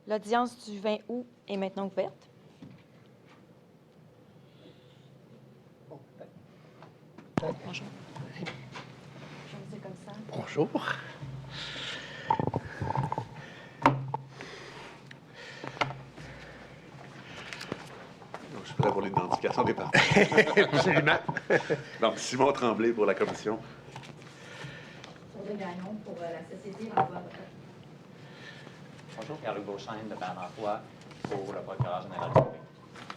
L'audience du 20 août est maintenant ouverte. Bonjour. Je vous dis comme ça. Bonjour. Je suis prêt pour l'identification des parties. Absolument. Donc, Simon Tremblay pour la commission. Audrey Gagnon pour la Société d'emploi avocat. Bonjour, Pierre-Luc Beauchesne de Bernard Roy pour le procureur général du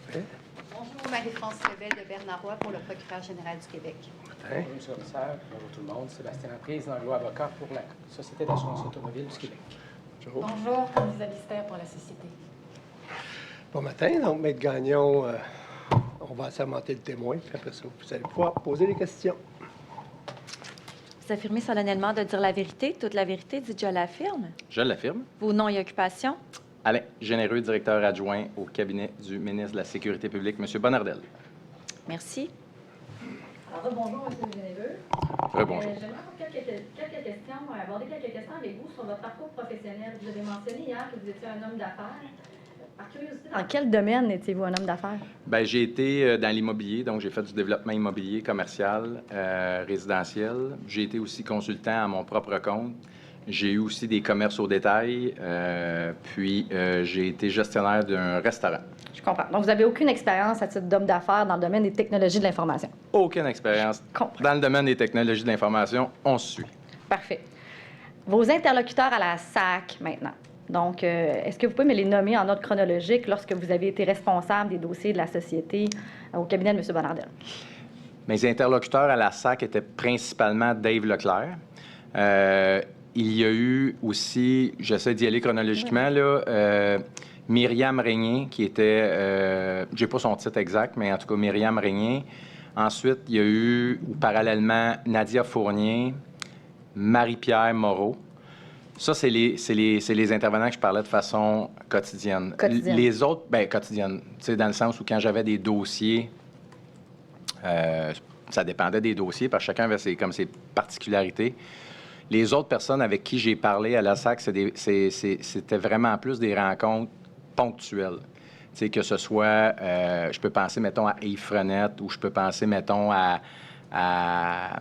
Québec. Bonjour, Marie-France Lebel de Bernard Roy pour le procureur général du Québec. Hein? Bonjour, M. le commissaire. Bonjour tout le monde. Sébastien Laprise, l'anglo avocat pour la Société d'assurance automobile du Québec. Bonjour. Bonjour, Lisa Lister pour la Société. Bon matin. Donc, Maître Gagnon, on va assermenter le témoin, puis après ça, vous allez pouvoir poser des questions. Vous affirmez solennellement de dire la vérité, toute la vérité, dites je l'affirme. Je l'affirme. Vos noms et occupations. Alain Généreux, directeur adjoint au cabinet du ministre de la Sécurité publique, M. Bonnardel. Merci. Alors, bonjour, M. Généreux. Rebonjour. J'aimerais avoir quelques questions, aborder quelques questions avec vous sur votre parcours professionnel. Vous avez mentionné hier que vous étiez un homme d'affaires. Par curiosité, dans quel domaine étiez-vous un homme d'affaires? Bien, j'ai été dans l'immobilier, donc j'ai fait du développement immobilier, commercial, résidentiel. J'ai été aussi consultant à mon propre compte. J'ai eu aussi des commerces au détail, puis j'ai été gestionnaire d'un restaurant. Je comprends. Donc, vous n'avez aucune expérience à titre d'homme d'affaires dans le domaine des technologies de l'information? Aucune expérience dans le domaine des technologies de l'information. On se suit. Parfait. Vos interlocuteurs à la SAC maintenant. Donc, est-ce que vous pouvez me les nommer en ordre chronologique lorsque vous avez été responsable des dossiers de la société au cabinet de M. Bonnardel? Mes interlocuteurs à la SAC étaient principalement Dave Leclerc. Il y a eu aussi, j'essaie d'y aller chronologiquement, là, Myriam Régnier, qui était, j'ai pas son titre exact, mais en tout cas Myriam Régnier. Ensuite, il y a eu, parallèlement, Nadia Fournier, Marie-Pierre Moreau. Ça, c'est les intervenants que je parlais de façon quotidienne. Les autres, bien, quotidienne, tu sais, dans le sens où quand j'avais des dossiers, ça dépendait des dossiers, parce que chacun avait ses particularités. Les autres personnes avec qui j'ai parlé à la SAC, c'était vraiment plus des rencontres ponctuelles. Tu sais, que ce soit, je peux penser, mettons, à Yves Frenette, ou je peux penser, mettons, à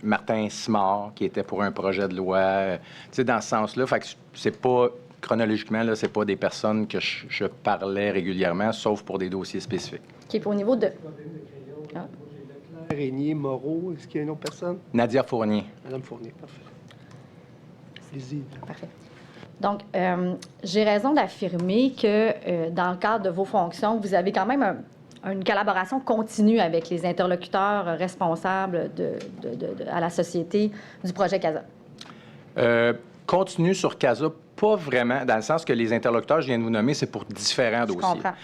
Martin Simard, qui était pour un projet de loi. Tu sais, dans ce sens-là, fait que c'est pas, chronologiquement, là, c'est pas des personnes que je parlais régulièrement, sauf pour des dossiers spécifiques. Qui est au niveau de... Ah. Régnier, Moreau, est-ce qu'il y a une autre personne? Nadia Fournier. Madame Fournier, parfait. Allez-y. Parfait. Donc, j'ai raison d'affirmer que dans le cadre de vos fonctions, vous avez quand même une collaboration continue avec les interlocuteurs responsables à la société du projet CASA. Continue sur CASA, pas vraiment, dans le sens que les interlocuteurs que je viens de vous nommer, c'est pour différents dossiers. Je comprends.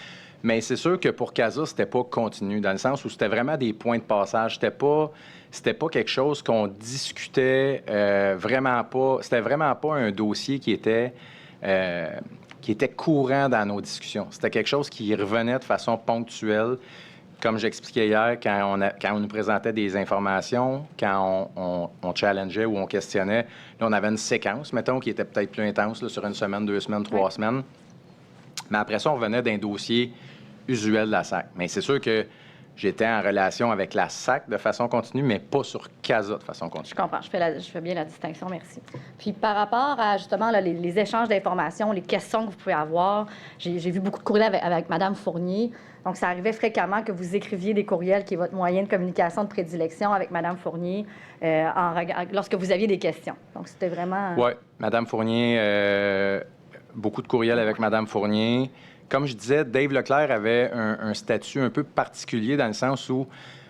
Mais c'est sûr que pour CASA, c'était pas continu, dans le sens où c'était vraiment des points de passage. C'était pas quelque chose qu'on discutait vraiment pas. C'était vraiment pas un dossier qui était courant dans nos discussions. C'était quelque chose qui revenait de façon ponctuelle. Comme j'expliquais hier, quand on nous présentait des informations, quand on challengeait ou on questionnait, là, on avait une séquence, mettons, qui était peut-être plus intense, là, sur une semaine, 2 semaines, 3 semaines. Mais après ça, on revenait d'un dossier usuel de la SAC. Mais c'est sûr que j'étais en relation avec la SAC de façon continue, mais pas sur CASA de façon continue. Je comprends. Je fais bien la distinction. Merci. Puis par rapport à, justement, là, les échanges d'informations, les questions que vous pouvez avoir, j'ai vu beaucoup de courriels avec Mme Fournier. Donc, ça arrivait fréquemment que vous écriviez des courriels, qui est votre moyen de communication de prédilection avec Mme Fournier, lorsque vous aviez des questions. Donc, c'était vraiment... Oui, Mme Fournier, beaucoup de courriels avec Mme Fournier. Comme je disais, Dave Leclerc avait un statut un peu particulier dans le sens où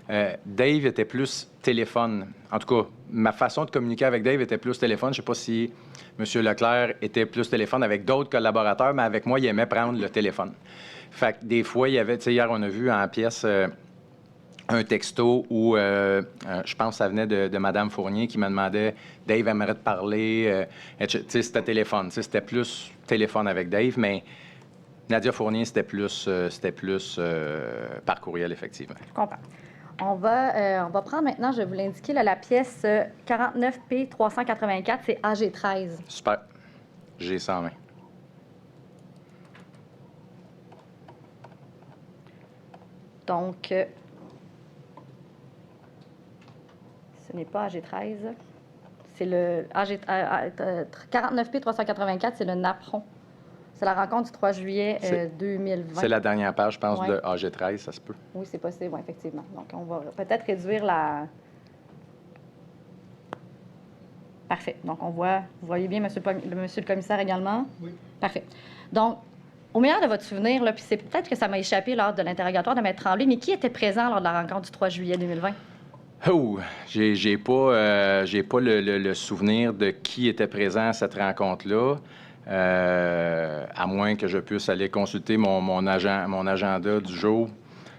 Dave était plus téléphone. En tout cas, ma façon de communiquer avec Dave était plus téléphone. Je ne sais pas si M. Leclerc était plus téléphone avec d'autres collaborateurs, mais avec moi, il aimait prendre le téléphone. Fait que des fois, il y avait, tu sais, hier, on a vu en pièce un texto où, je pense que ça venait de Mme Fournier qui me demandait « Dave aimerait te parler. » Tu sais, c'était téléphone. Tu sais, c'était plus téléphone avec Dave, mais Nadia Fournier, c'était plus par courriel, effectivement. Je comprends. On va prendre maintenant, je vais vous l'indiquer, la pièce 49P 384, c'est AG13. Super. j'ai ça en main. Donc, ce n'est pas AG13. C'est le 49P 384, c'est le NAPRON. C'est la rencontre du 3 juillet 2020. C'est la dernière page, je pense, Ouais. de AG13, ça se peut. Oui, c'est possible, oui, effectivement. Donc, on va peut-être réduire la... Parfait. Donc, vous voyez bien, monsieur le commissaire également? Oui. Parfait. Donc, au meilleur de votre souvenir, là, puis c'est peut-être que ça m'a échappé lors de l'interrogatoire de Maître Tremblay, mais qui était présent lors de la rencontre du 3 juillet 2020? Oh, j'ai pas le souvenir de qui était présent à cette rencontre-là, à moins que je puisse aller consulter mon agenda du jour.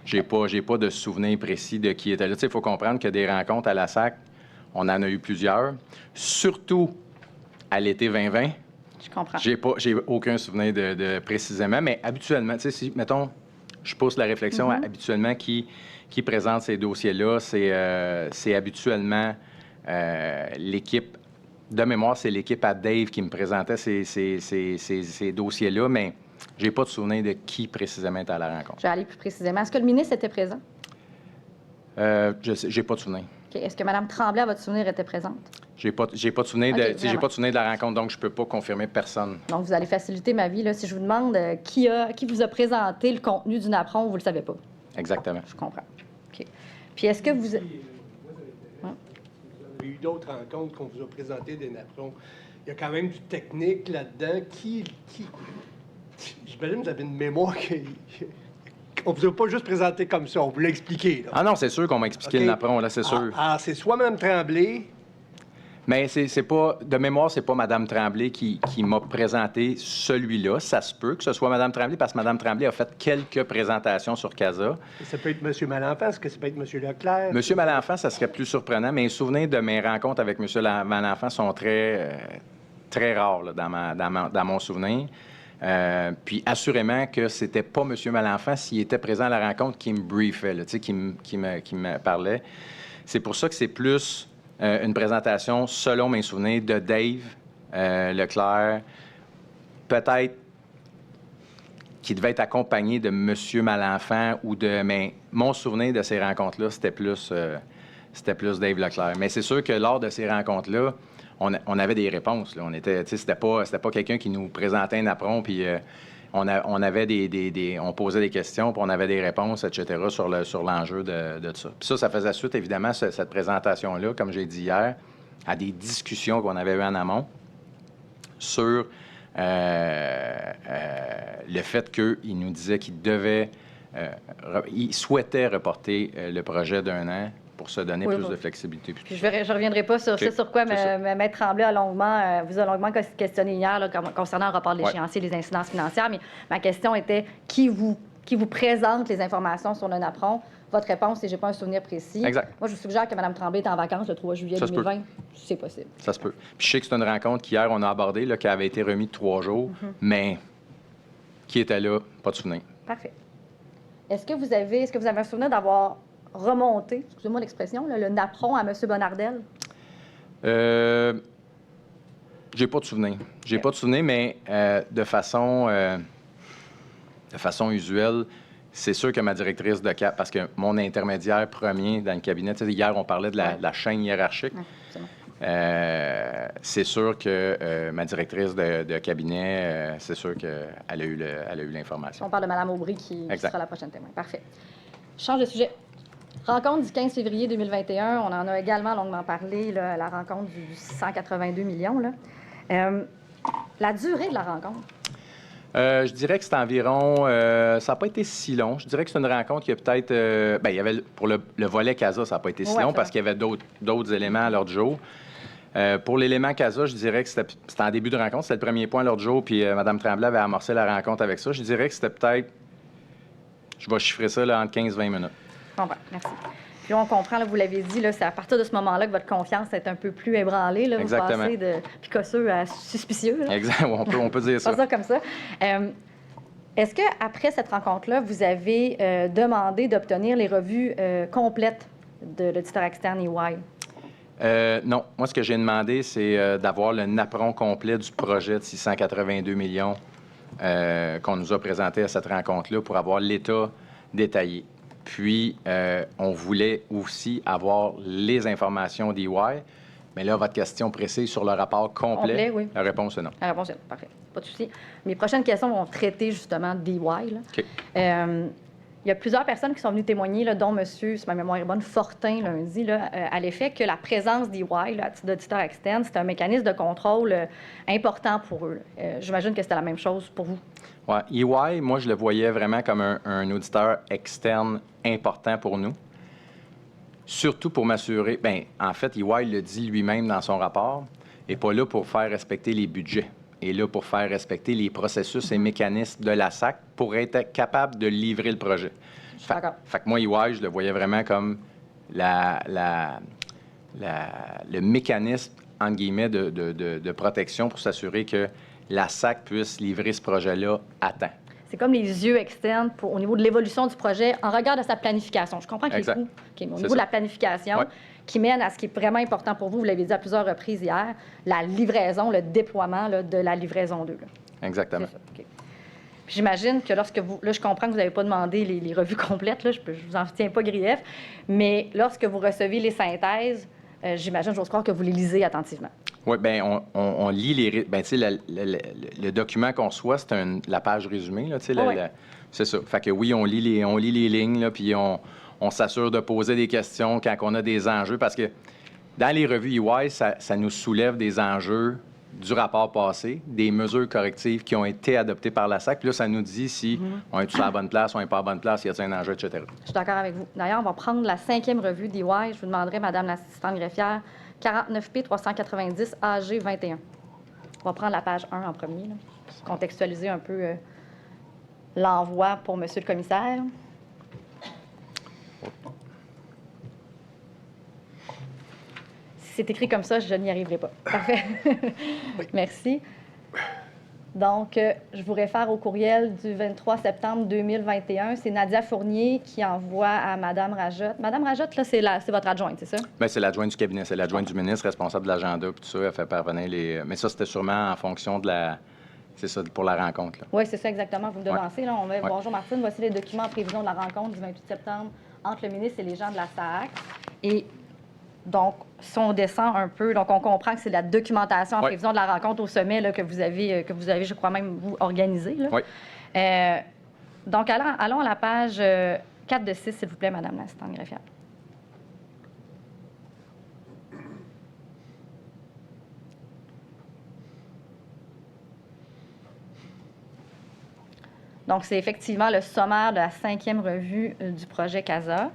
J'ai pas de souvenir précis de qui était là. Tu sais, il faut comprendre que des rencontres à la SAC, on en a eu plusieurs, surtout à l'été 2020. Je comprends. J'ai aucun souvenir de précisément, mais habituellement, tu sais, si, mettons, je pose la réflexion, habituellement, qui présente ces dossiers-là, c'est habituellement l'équipe, de mémoire, c'est l'équipe à Dave qui me présentait ces dossiers-là, mais j'ai pas de souvenir de qui précisément était à la rencontre. Je vais aller plus précisément. Est-ce que le ministre était présent? J'ai pas de souvenir. OK. Est-ce que Mme Tremblay, à votre souvenir, était présente? J'ai pas de souvenir OK, de, tu sais, j'ai vraiment. pas de souvenir de la rencontre, donc je peux pas confirmer personne. Donc, vous allez faciliter ma vie. Là. Si je vous demande qui vous a présenté le contenu du NAPRON, vous ne le savez pas. Exactement. Je comprends. OK. Puis, est-ce que vous... Vous avez eu d'autres rencontres qu'on vous a présentées des napperons. Il y a quand même du technique là-dedans. J'imagine que vous avez une mémoire on vous a pas juste présenté comme ça, on vous l'a expliqué. Là. Ah non, c'est sûr qu'on m'a expliqué OK. le napperon, là, c'est sûr. Alors, c'est soit Mme Tremblay, Mais c'est pas, de mémoire, c'est pas Mme Tremblay qui m'a présenté celui-là. Ça se peut que ce soit Mme Tremblay, parce que Mme Tremblay a fait quelques présentations sur CASA. ça peut être M. Malenfant, est-ce que ça peut être M. Leclerc? Monsieur Malenfant, ça serait plus surprenant, mais les souvenirs de mes rencontres avec Monsieur Malenfant sont très rares là, dans mon souvenir. Puis assurément que c'était pas M. Malenfant s'il était présent à la rencontre qui me briefait, là, qui me parlait. C'est pour ça que c'est plus une présentation, selon mes souvenirs, de Dave Leclerc, peut-être qui devait être accompagné de M. Malenfant ou de... Mais mon souvenir de ces rencontres-là, c'était plus Dave Leclerc. Mais c'est sûr que lors de ces rencontres-là, on avait des réponses. Là. On était, c'était pas quelqu'un qui nous présentait un apron, puis on avait on posait des questions, puis on avait des réponses, etc. sur l'enjeu de ça. Puis ça faisait suite, évidemment, cette présentation-là, comme j'ai dit hier, à des discussions qu'on avait eues en amont sur le fait qu'il nous disait qu'il il souhaitait reporter le projet d'1 an pour se donner plus de flexibilité. Puis je ne reviendrai pas sur Okay. sur quoi Maître Tremblay vous a longuement questionné hier là, concernant le rapport de l'échéancier et les incidences financières. Mais ma question était qui vous présente les informations sur le NAPRON? Votre réponse, c'est j'ai pas un souvenir précis. Exact. Moi, je vous suggère que Mme Tremblay est en vacances le 3 juillet Ça se 2020. C'est possible. Ça se peut. Puis je sais que c'est une rencontre qu'hier, on a abordée, là, qui avait été remise de 3 jours, mais qui était là, pas de souvenir. Parfait. Est-ce que vous avez un souvenir d'avoir remonté, excusez-moi l'expression, là, le NAPRON à M. Bonnardel? J'ai pas de souvenir. J'ai pas de souvenir, mais de façon usuelle, c'est sûr que ma directrice de CAP, parce que mon intermédiaire premier dans le cabinet, tu sais, hier, on parlait de la chaîne hiérarchique. C'est sûr que ma directrice de cabinet, c'est sûr qu'elle a eu l'information. On parle de Mme Aubry qui Exact. sera la prochaine témoin. Parfait. Je change de sujet. Rencontre du 15 février 2021, on en a également longuement parlé, là, la rencontre du 182 millions. Là. La durée de la rencontre? Je dirais que c'est environ... ça n'a pas été si long. Je dirais que c'est une rencontre qui a peut-être... il y avait pour le volet CASA, ça n'a pas été si long parce qu'il y avait d'autres éléments à l'ordre du jour. Pour l'élément CASA, je dirais que c'était en début de rencontre. C'était le premier point à l'ordre du jour, puis Mme Tremblay avait amorcé la rencontre avec ça. Je dirais que c'était peut-être... Je vais chiffrer ça là, entre 15-20 minutes. Je comprends. Merci. Puis on comprend, là, vous l'avez dit, là, c'est à partir de ce moment-là que votre confiance est un peu plus ébranlée. Là, Exactement. Vous passez de picosseux à suspicieux. Là. Exact, on peut dire ça. Pas ça comme ça. Est-ce qu'après cette rencontre-là, vous avez demandé d'obtenir les revues complètes de l'auditeur externe EY? Non. Moi, ce que j'ai demandé, c'est d'avoir le napperon complet du projet de 682 millions qu'on nous a présenté à cette rencontre-là pour avoir l'état détaillé. Puis, on voulait aussi avoir les informations d'EY. Mais là, votre question précise sur le rapport complet, oui. La réponse est non. La réponse est non. Parfait. Pas de souci. Mes prochaines questions vont traiter justement d'EY. OK. Il y a plusieurs personnes qui sont venues témoigner, là, dont M. si ma mémoire est bonne, Fortin, lundi, là, à l'effet que la présence d'EY, là, à titre d'auditeur externe, c'est un mécanisme de contrôle important pour eux. J'imagine que c'était la même chose pour vous. Oui. EY, moi, je le voyais vraiment comme un auditeur externe important pour nous. Surtout pour m'assurer, bien, en fait, EY le dit lui-même dans son rapport, n'est pas là pour faire respecter les budgets, est là pour faire respecter les processus et mécanismes de la SAC pour être capable de livrer le projet. D'accord. Fait que moi, EY, je le voyais vraiment comme le mécanisme, entre guillemets, de protection pour s'assurer que la SAC puisse livrer ce projet-là à temps. C'est comme les yeux externes au niveau de l'évolution du projet en regard de sa planification. Je comprends qu'il est Exact. fou, mais au C'est niveau de ça. la planification, Ouais. qui mène à ce qui est vraiment important pour vous, vous l'avez dit à plusieurs reprises hier, la livraison, le déploiement là, de la livraison 2. Là. Exactement. C'est ça, OK. Puis j'imagine que lorsque vous... Là, je comprends que vous n'avez pas demandé les revues complètes, là, je vous en tiens pas grief, mais lorsque vous recevez les synthèses, j'imagine, j'ose croire que vous les lisez attentivement. Oui, bien, on lit les... Bien, tu sais, le document qu'on reçoit, c'est la page résumée, là, tu sais, Oui. c'est ça. Fait que oui, on lit les lignes, là, puis on s'assure de poser des questions quand on a des enjeux, parce que dans les revues EY, ça nous soulève des enjeux du rapport passé, des mesures correctives qui ont été adoptées par la SAC, puis là, ça nous dit si on est-tu à la bonne place, on n'est pas à la bonne place, y a-t-il un enjeu, etc. Je suis d'accord avec vous. D'ailleurs, on va prendre la 5e revue d'EY. Je vous demanderai, Madame l'assistante greffière, 49P 390 AG 21. On va prendre la page 1 en premier, là, contextualiser un peu l'envoi pour Monsieur le commissaire. Si c'est écrit comme ça, je n'y arriverai pas. Parfait. Merci. Donc, je vous réfère au courriel du 23 septembre 2021. C'est Nadia Fournier qui envoie à Mme Rajotte. Mme Rajotte, là, c'est votre adjointe, c'est ça? Bien, c'est l'adjointe du cabinet, c'est l'adjointe du ministre responsable de l'agenda, puis tout ça, elle fait parvenir les... Mais ça, c'était sûrement en fonction de la... C'est ça, pour la rencontre, là. Oui, c'est ça exactement. Vous me devancez. Là, on va... Bonjour Martine, voici les documents en prévision de la rencontre du 28 septembre entre le ministre et les gens de la SAC. Et donc, si on descend un peu, donc on comprend que c'est la documentation en prévision de la rencontre au sommet là, que vous avez, je crois même, vous organisée. Là. Oui. Donc, allons à la page 4 de 6, s'il vous plaît, Madame l'assistante greffière. Donc, c'est effectivement le sommaire de la 5e revue du projet CASA.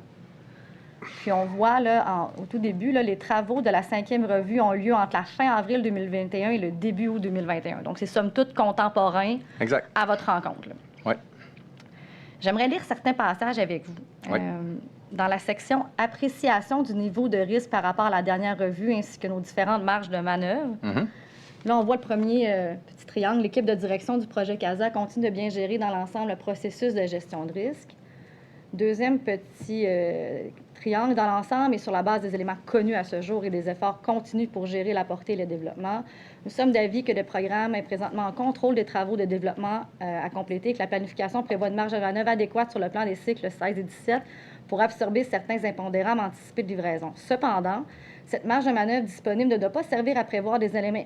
Puis on voit là, au tout début, là, les travaux de la 5e revue ont lieu entre la fin avril 2021 et le début août 2021. Donc, c'est somme toute contemporain Exact. à votre rencontre. Oui. J'aimerais lire certains passages avec vous. Oui. Dans la section « Appréciation du niveau de risque par rapport à la dernière revue ainsi que nos différentes marges de manœuvre Là, on voit le premier petit triangle. L'équipe de direction du projet CASA continue de bien gérer dans l'ensemble le processus de gestion de risque. Deuxième petit triangle, dans l'ensemble et sur la base des éléments connus à ce jour et des efforts continus pour gérer la portée et le développement, nous sommes d'avis que le programme est présentement en contrôle des travaux de développement à compléter et que la planification prévoit une marge de manœuvre adéquate sur le plan des cycles 16 et 17 pour absorber certains impondérables anticipés de livraison. Cependant, cette marge de manœuvre disponible ne doit pas servir à prévoir des éléments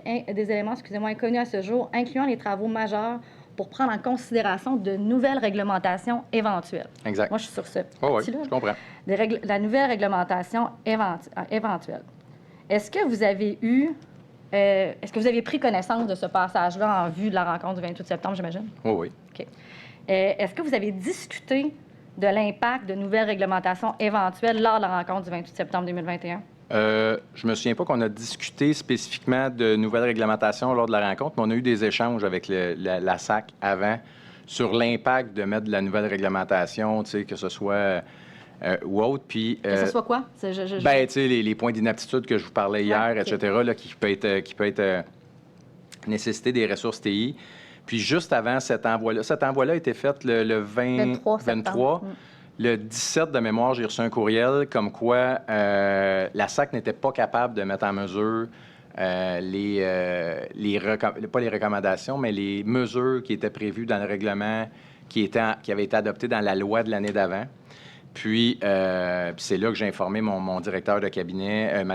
inconnus à ce jour, incluant les travaux majeurs pour prendre en considération de nouvelles réglementations éventuelles. Exact. Moi, je suis sur ce Oui, parti-là. je comprends. La nouvelle réglementation éventuelle. Est-ce que vous avez pris connaissance de ce passage-là en vue de la rencontre du 28 septembre, j'imagine? Oui, oui. OK. Est-ce que vous avez discuté de l'impact de nouvelles réglementations éventuelles lors de la rencontre du 28 septembre 2021? Je me souviens pas qu'on a discuté spécifiquement de nouvelles réglementations lors de la rencontre, mais on a eu des échanges avec la SAC avant sur l'impact de mettre de la nouvelle réglementation, tu sais, que ce soit ou autre. Puis, Que ce soit quoi? ben, tu sais, les points d'inaptitude que je vous parlais hier, OK. etc., là, qui peut être nécessiter des ressources TI. Puis juste avant cet envoi-là a été fait le 23. 23 septembre. Le 17 de mémoire, j'ai reçu un courriel comme quoi la SAC n'était pas capable de mettre en mesure pas les recommandations, mais les mesures qui étaient prévues dans le règlement qui avait été adopté dans la loi de l'année d'avant. Puis, c'est là que j'ai informé mon directeur de cabinet,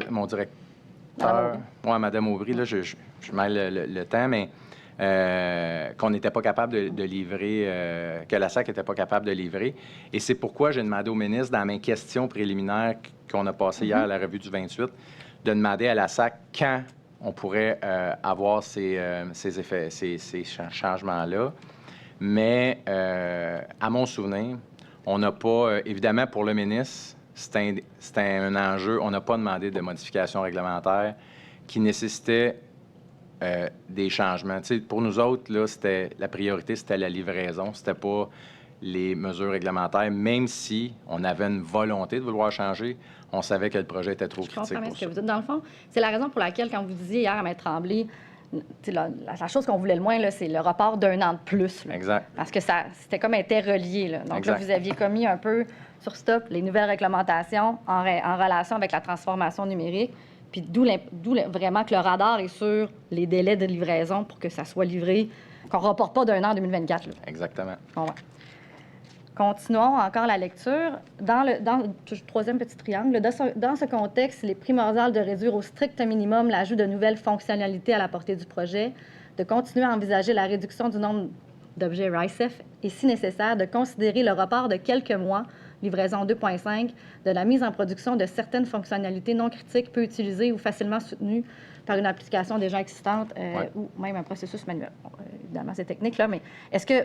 mon directeur, Mme Aubry, là, je mêle le temps, mais qu'on n'était pas capable de livrer, que la SAC n'était pas capable de livrer. Et c'est pourquoi j'ai demandé au ministre, dans mes questions préliminaires qu'on a passées hier à la revue du 28, de demander à la SAC quand on pourrait avoir ces changements-là. Mais, à mon souvenir, on n'a pas, évidemment, pour le ministre, c'était un enjeu, on n'a pas demandé de modifications réglementaires qui nécessitaient des changements. Tu sais, pour nous autres, là, la priorité, c'était la livraison, c'était pas les mesures réglementaires, même si on avait une volonté de vouloir changer, on savait que le projet était trop critique. Je comprends bien pour ce que ça. vous dites. Dans le fond, c'est la raison pour laquelle, quand vous disiez hier à Maître Tremblay, la chose qu'on voulait le moins, là, c'est le report d'1 an de plus. Là. Exact. Parce que c'était comme interrelié. Là. Donc Exact. là, vous aviez commis un peu sur stop les nouvelles réglementations en relation avec la transformation numérique. Puis d'où vraiment que le radar est sur les délais de livraison pour que ça soit livré, qu'on ne reporte pas d'1 an en 2024. Là. Exactement. Bon, ouais. Continuons encore la lecture. Dans le troisième petit triangle, dans ce contexte, il est primordial de réduire au strict minimum l'ajout de nouvelles fonctionnalités à la portée du projet, de continuer à envisager la réduction du nombre d'objets RICEF et, si nécessaire, de considérer le report de quelques mois, livraison 2.5, de la mise en production de certaines fonctionnalités non critiques peu utilisées ou facilement soutenues par une application déjà existante ou même un processus manuel. Bon, évidemment, c'est technique, là, mais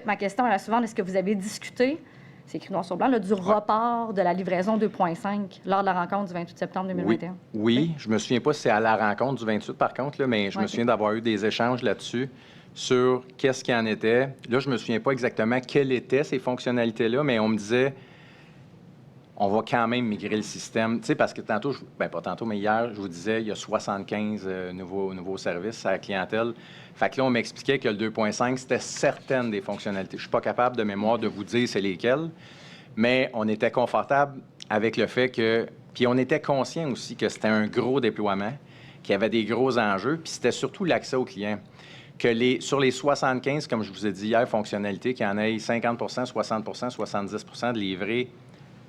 ma question est la suivante, est-ce que vous avez discuté, c'est écrit noir sur blanc, là, du report de la livraison 2.5 lors de la rencontre du 28 septembre 2021? Oui. Je me souviens pas si c'est à la rencontre du 28, par contre, là, mais je me souviens d'avoir eu des échanges là-dessus sur qu'est-ce qu'il en était. Là, je me souviens pas exactement quelles étaient ces fonctionnalités-là, mais on me disait, on va quand même migrer le système. Tu sais, parce que tantôt, pas tantôt, mais hier, je vous disais, il y a 75 nouveaux services à la clientèle. Fait que là, on m'expliquait que le 2.5, c'était certaines des fonctionnalités. Je suis pas capable de mémoire de vous dire c'est lesquelles, mais on était confortable avec le fait que... Puis on était conscient aussi que c'était un gros déploiement, qu'il y avait des gros enjeux, puis c'était surtout l'accès aux clients. Que sur les 75, comme je vous ai dit hier, fonctionnalités, qu'il y en ait 50 60 70 de livrés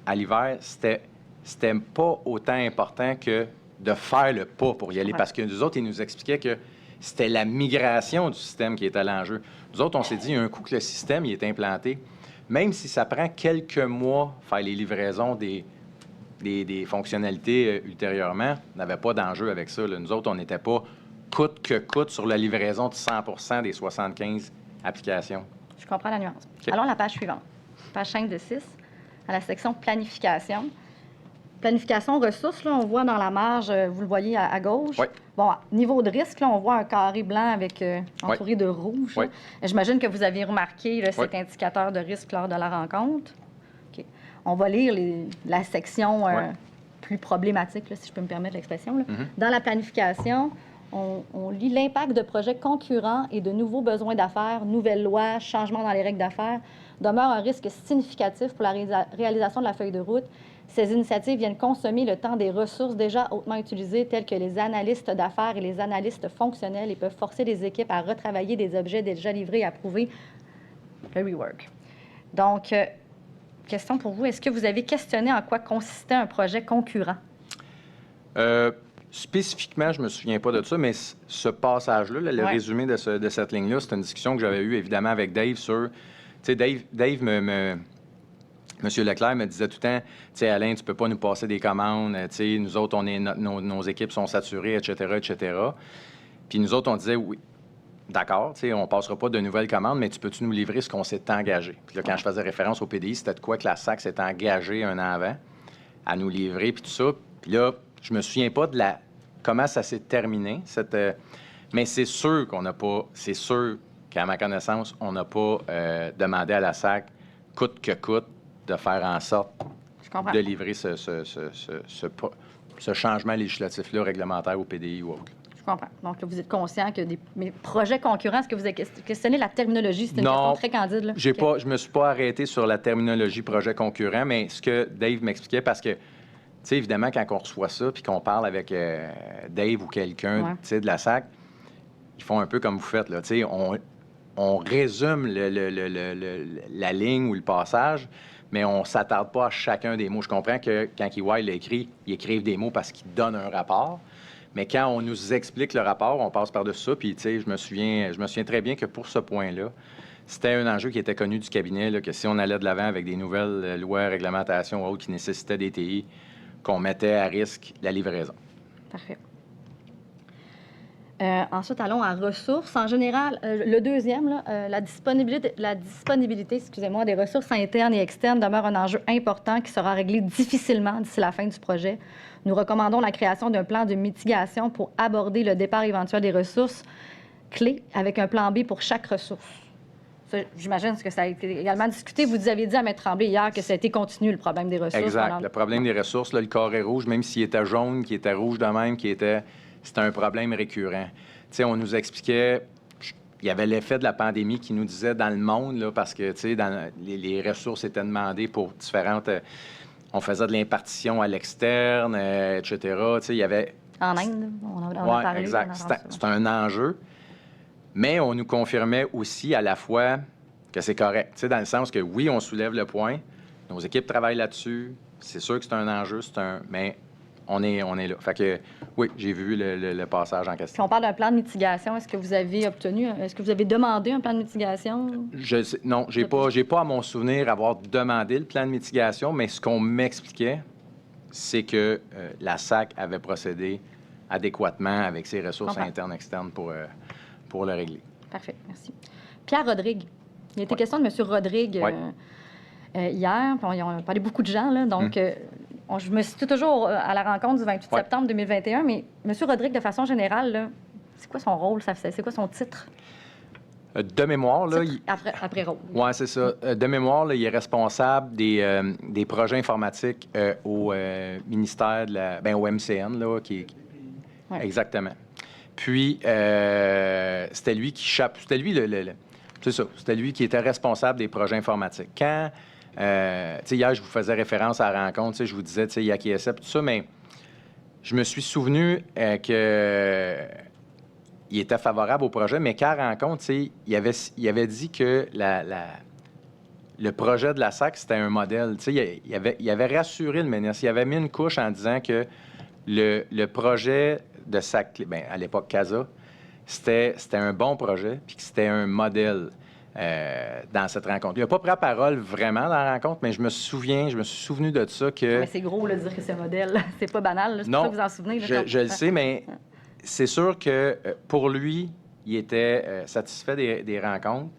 à l'hiver, c'était pas autant important que de faire le pas pour y aller. Parce que nous autres, ils nous expliquaient que c'était la migration du système qui était l'enjeu. Nous autres, on s'est dit, un coup que le système il est implanté, même si ça prend quelques mois faire les livraisons des fonctionnalités ultérieurement, on n'avait pas d'enjeu avec ça. Là. Nous autres, on n'était pas coûte que coûte sur la livraison de 100 des 75 applications. Je comprends la nuance. Okay. Alors, la page suivante. Page 5 de 6, à la section planification. Planification ressources, là, on voit dans la marge, vous le voyez à gauche. Oui. Bon, niveau de risque, là, on voit un carré blanc avec entouré de rouge. Oui. J'imagine que vous aviez remarqué là, cet indicateur de risque lors de la rencontre. Okay. On va lire la section plus problématique, là, si je peux me permettre l'expression. Là. Dans la planification, on lit l'impact de projets concurrents et de nouveaux besoins d'affaires, nouvelles lois, changements dans les règles d'affaires, demeure un risque significatif pour la réalisation de la feuille de route. Ces initiatives viennent consommer le temps des ressources déjà hautement utilisées, telles que les analystes d'affaires et les analystes fonctionnels, et peuvent forcer les équipes à retravailler des objets déjà livrés et approuvés, le rework. Donc, question pour vous, est-ce que vous avez questionné en quoi consistait un projet concurrent? Spécifiquement, je ne me souviens pas de ça, mais ce passage-là, le résumé de cette ligne-là, c'est une discussion que j'avais eue évidemment avec Dave sur... Tu sais, Dave Monsieur Leclerc me disait tout le temps, tu sais, Alain, tu ne peux pas nous passer des commandes, tu sais, nous autres, nos équipes sont saturées, etc., etc. Puis nous autres, on disait, oui, d'accord, tu sais, on ne passera pas de nouvelles commandes, mais tu peux-tu nous livrer ce qu'on s'est engagé? Puis là, quand je faisais référence au PDI, c'était de quoi que la SAC s'est engagée un an avant à nous livrer, puis tout ça. Puis là, je me souviens pas de comment ça s'est terminé, mais c'est sûr qu'on n'a pas, c'est sûr qu'à ma connaissance, on n'a pas demandé à la SAC, coûte que coûte, de faire en sorte de livrer ce changement législatif-là, réglementaire au PDI ou autre. Je Je comprends. Donc, là, vous êtes conscient que mes projets concurrents, est-ce que vous avez questionné la terminologie? C'est une Non, question très candide. Là. Je me suis pas arrêté sur la terminologie projet concurrent, mais ce que Dave m'expliquait, parce que, tu sais, évidemment, quand on reçoit ça puis qu'on parle avec Dave ou quelqu'un, Ouais. tu sais, de la SAC, ils font un peu comme vous faites, là. Tu sais, on résume la ligne ou le passage, mais on ne s'attarde pas à chacun des mots. Je comprends que quand EY l'écrit, ils écrivent des mots parce qu'ils donnent un rapport. Mais quand on nous explique le rapport, on passe par-dessus ça. Puis, tu sais, je me souviens très bien que pour ce point-là, c'était un enjeu qui était connu du cabinet, là, que si on allait de l'avant avec des nouvelles lois, réglementations ou autres qui nécessitaient des TI, qu'on mettait à risque la livraison. Parfait. Ensuite, allons à ressources. En général, le deuxième, là, la disponibilité excusez-moi, des ressources internes et externes demeure un enjeu important qui sera réglé difficilement d'ici la fin du projet. Nous recommandons la création d'un plan de mitigation pour aborder le départ éventuel des ressources clés avec un plan B pour chaque ressource. Ça, j'imagine que ça a été également discuté. Vous avez dit à M. Tremblay hier que ça a été continu, le problème des ressources. Exact. Pendant... Le problème des ressources, là, le carré rouge, même s'il était jaune, qui était rouge de même, c'était un problème récurrent. Tu sais, on nous expliquait, il y avait l'effet de la pandémie qui nous disait dans le monde, là, parce que, tu sais, les ressources étaient demandées pour différentes... on faisait de l'impartition à l'externe, etc. Tu sais, il y avait... En Inde, on a parlé. Exact. C'est un enjeu. Mais on nous confirmait aussi à la fois que c'est correct. Tu sais, dans le sens que, oui, on soulève le point, nos équipes travaillent là-dessus, c'est sûr que c'est un enjeu, mais... On est là. Fait que, oui, j'ai vu le passage en question. Si on parle d'un plan de mitigation, est-ce que vous avez obtenu, est-ce que vous avez demandé un plan de mitigation? Non, j'ai pas à mon souvenir avoir demandé le plan de mitigation, mais ce qu'on m'expliquait, c'est que la SAC avait procédé adéquatement avec ses ressources internes externes pour le régler. Parfait, merci. Pierre Rodrigue. Il a été question de M. Rodrigue hier. Bon, ils ont parlé beaucoup de gens, là, donc... je me situe toujours à la rencontre du 28 septembre 2021, mais M. Rodrigue, de façon générale, là, c'est quoi son rôle? C'est quoi son titre? De mémoire, là... Après rôle. Oui, c'est ça. De mémoire, là, il est responsable des projets informatiques au ministère de au MCN, là, Exactement. Puis, c'était lui qui... C'était lui c'est ça. C'était lui qui était responsable des projets informatiques. Quand... hier, je vous faisais référence à la rencontre, je vous disais, il acquiesçait, tout ça, mais je me suis souvenu qu'il était favorable au projet, mais qu'à la rencontre, il avait dit que le projet de la SAC, c'était un modèle. Il avait rassuré le ministre, il avait mis une couche en disant que le projet de SAC, à l'époque CASA, c'était un bon projet, puis que c'était un modèle. Dans cette rencontre. Il n'a pas pris la parole vraiment dans la rencontre, mais je me suis souvenu de ça que... Mais c'est gros, là, de dire que c'est un modèle. C'est pas banal, là. C'est pour ça que vous en souvenez. Là, je le sais, mais c'est sûr que pour lui, il était satisfait des rencontres,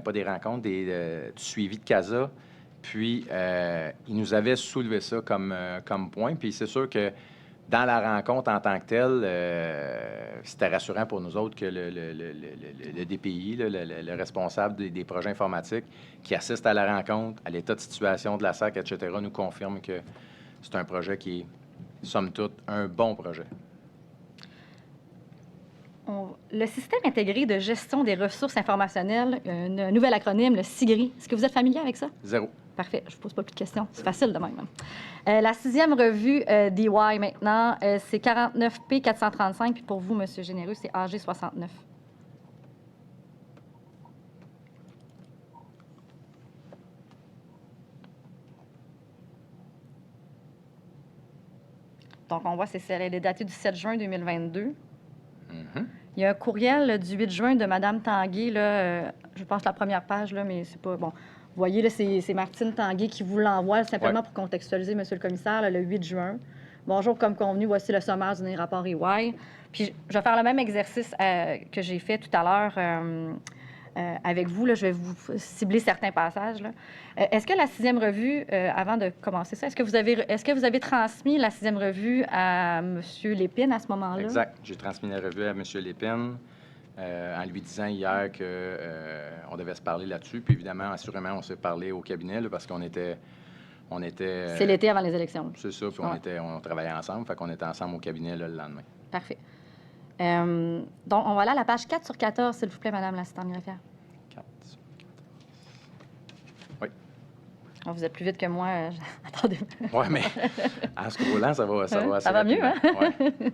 pas des rencontres, du suivi de CASA, puis il nous avait soulevé ça comme point, puis c'est sûr que dans la rencontre en tant que telle, c'était rassurant pour nous autres que le DPI, là, le responsable des projets informatiques qui assiste à la rencontre, à l'état de situation de la SAC, etc., nous confirme que c'est un projet qui est, somme toute, un bon projet. Le système intégré de gestion des ressources informationnelles, un nouvel acronyme, le SIGRI. Est-ce que vous êtes familier avec ça? Zéro. Parfait. Je ne pose pas plus de questions. C'est facile de même. La 6e revue d'EY maintenant, c'est 49P 435. Puis pour vous, M. Généreux, c'est AG 69. Donc, on voit, elle est datée du 7 juin 2022. Il y a un courriel du 8 juin de Mme Tanguay, là, je pense la première page, là, mais c'est pas... Bon, vous voyez, là, c'est Martine Tanguay qui vous l'envoie, simplement pour contextualiser, Monsieur le commissaire, là, le 8 juin. Bonjour, comme convenu, voici le sommaire du rapport EY. Puis, je vais faire le même exercice que j'ai fait tout à l'heure avec vous. Là, je vais vous cibler certains passages. Là. Est-ce que la 6e revue, avant de commencer ça, est-ce que vous avez transmis la 6e revue à M. Lépine à ce moment-là? Exact. J'ai transmis la revue à M. Lépine en lui disant hier qu'on devait se parler là-dessus. Puis évidemment, assurément, on s'est parlé au cabinet là, parce qu'on était... C'est l'été avant les élections. C'est ça. Puis on travaillait ensemble. Fait qu'on était ensemble au cabinet là, le lendemain. Parfait. Donc, on va aller à la page 4 sur 14, s'il vous plaît, Madame l'assistante greffière. 4. Oui. Oh, vous êtes plus vite que moi. Attendez. Oui, mais en scrollant, ça va assez Ça va mieux, hein? rapidement. Ouais.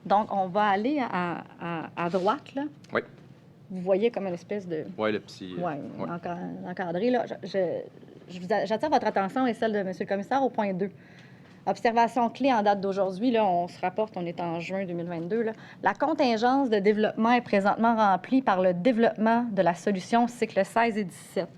Donc, on va aller à droite, là. Oui. Vous voyez comme une espèce de... Oui, le petit... Oui, ouais. encadré, là. J'attire votre attention et celle de M. le commissaire au point 2. Observation clé en date d'aujourd'hui, là, on se rapporte, on est en juin 2022. Là. La contingence de développement est présentement remplie par le développement de la solution cycle 16 et 17.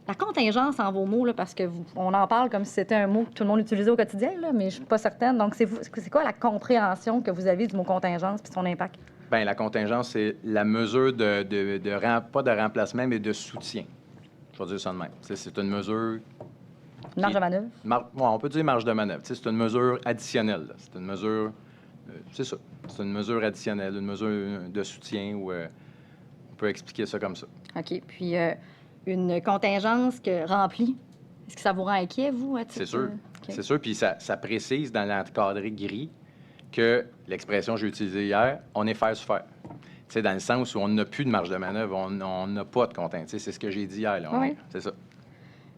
La contingence, en vos mots, là, parce on en parle comme si c'était un mot que tout le monde utilisait au quotidien, là, mais je ne suis pas certaine. Donc, c'est quoi la compréhension que vous avez du mot contingence et son impact? Bien, la contingence, c'est la mesure pas de remplacement, mais de soutien. Je vais dire ça de même. C'est une mesure... Marge de manœuvre? On peut dire marge de manœuvre. C'est une mesure additionnelle. Là. C'est une mesure... c'est ça. C'est une mesure additionnelle, une mesure de soutien où on peut expliquer ça comme ça. OK. Puis, une contingence remplie, est-ce que ça vous rend inquiet, vous? C'est sûr. OK. C'est sûr. Puis ça précise dans l'encadré gris que l'expression que j'ai utilisée hier, on est faire sur faire. Tu sais, dans le sens où on n'a plus de marge de manœuvre, on n'a pas de contingence. C'est ce que j'ai dit hier. Là. Oui. C'est ça.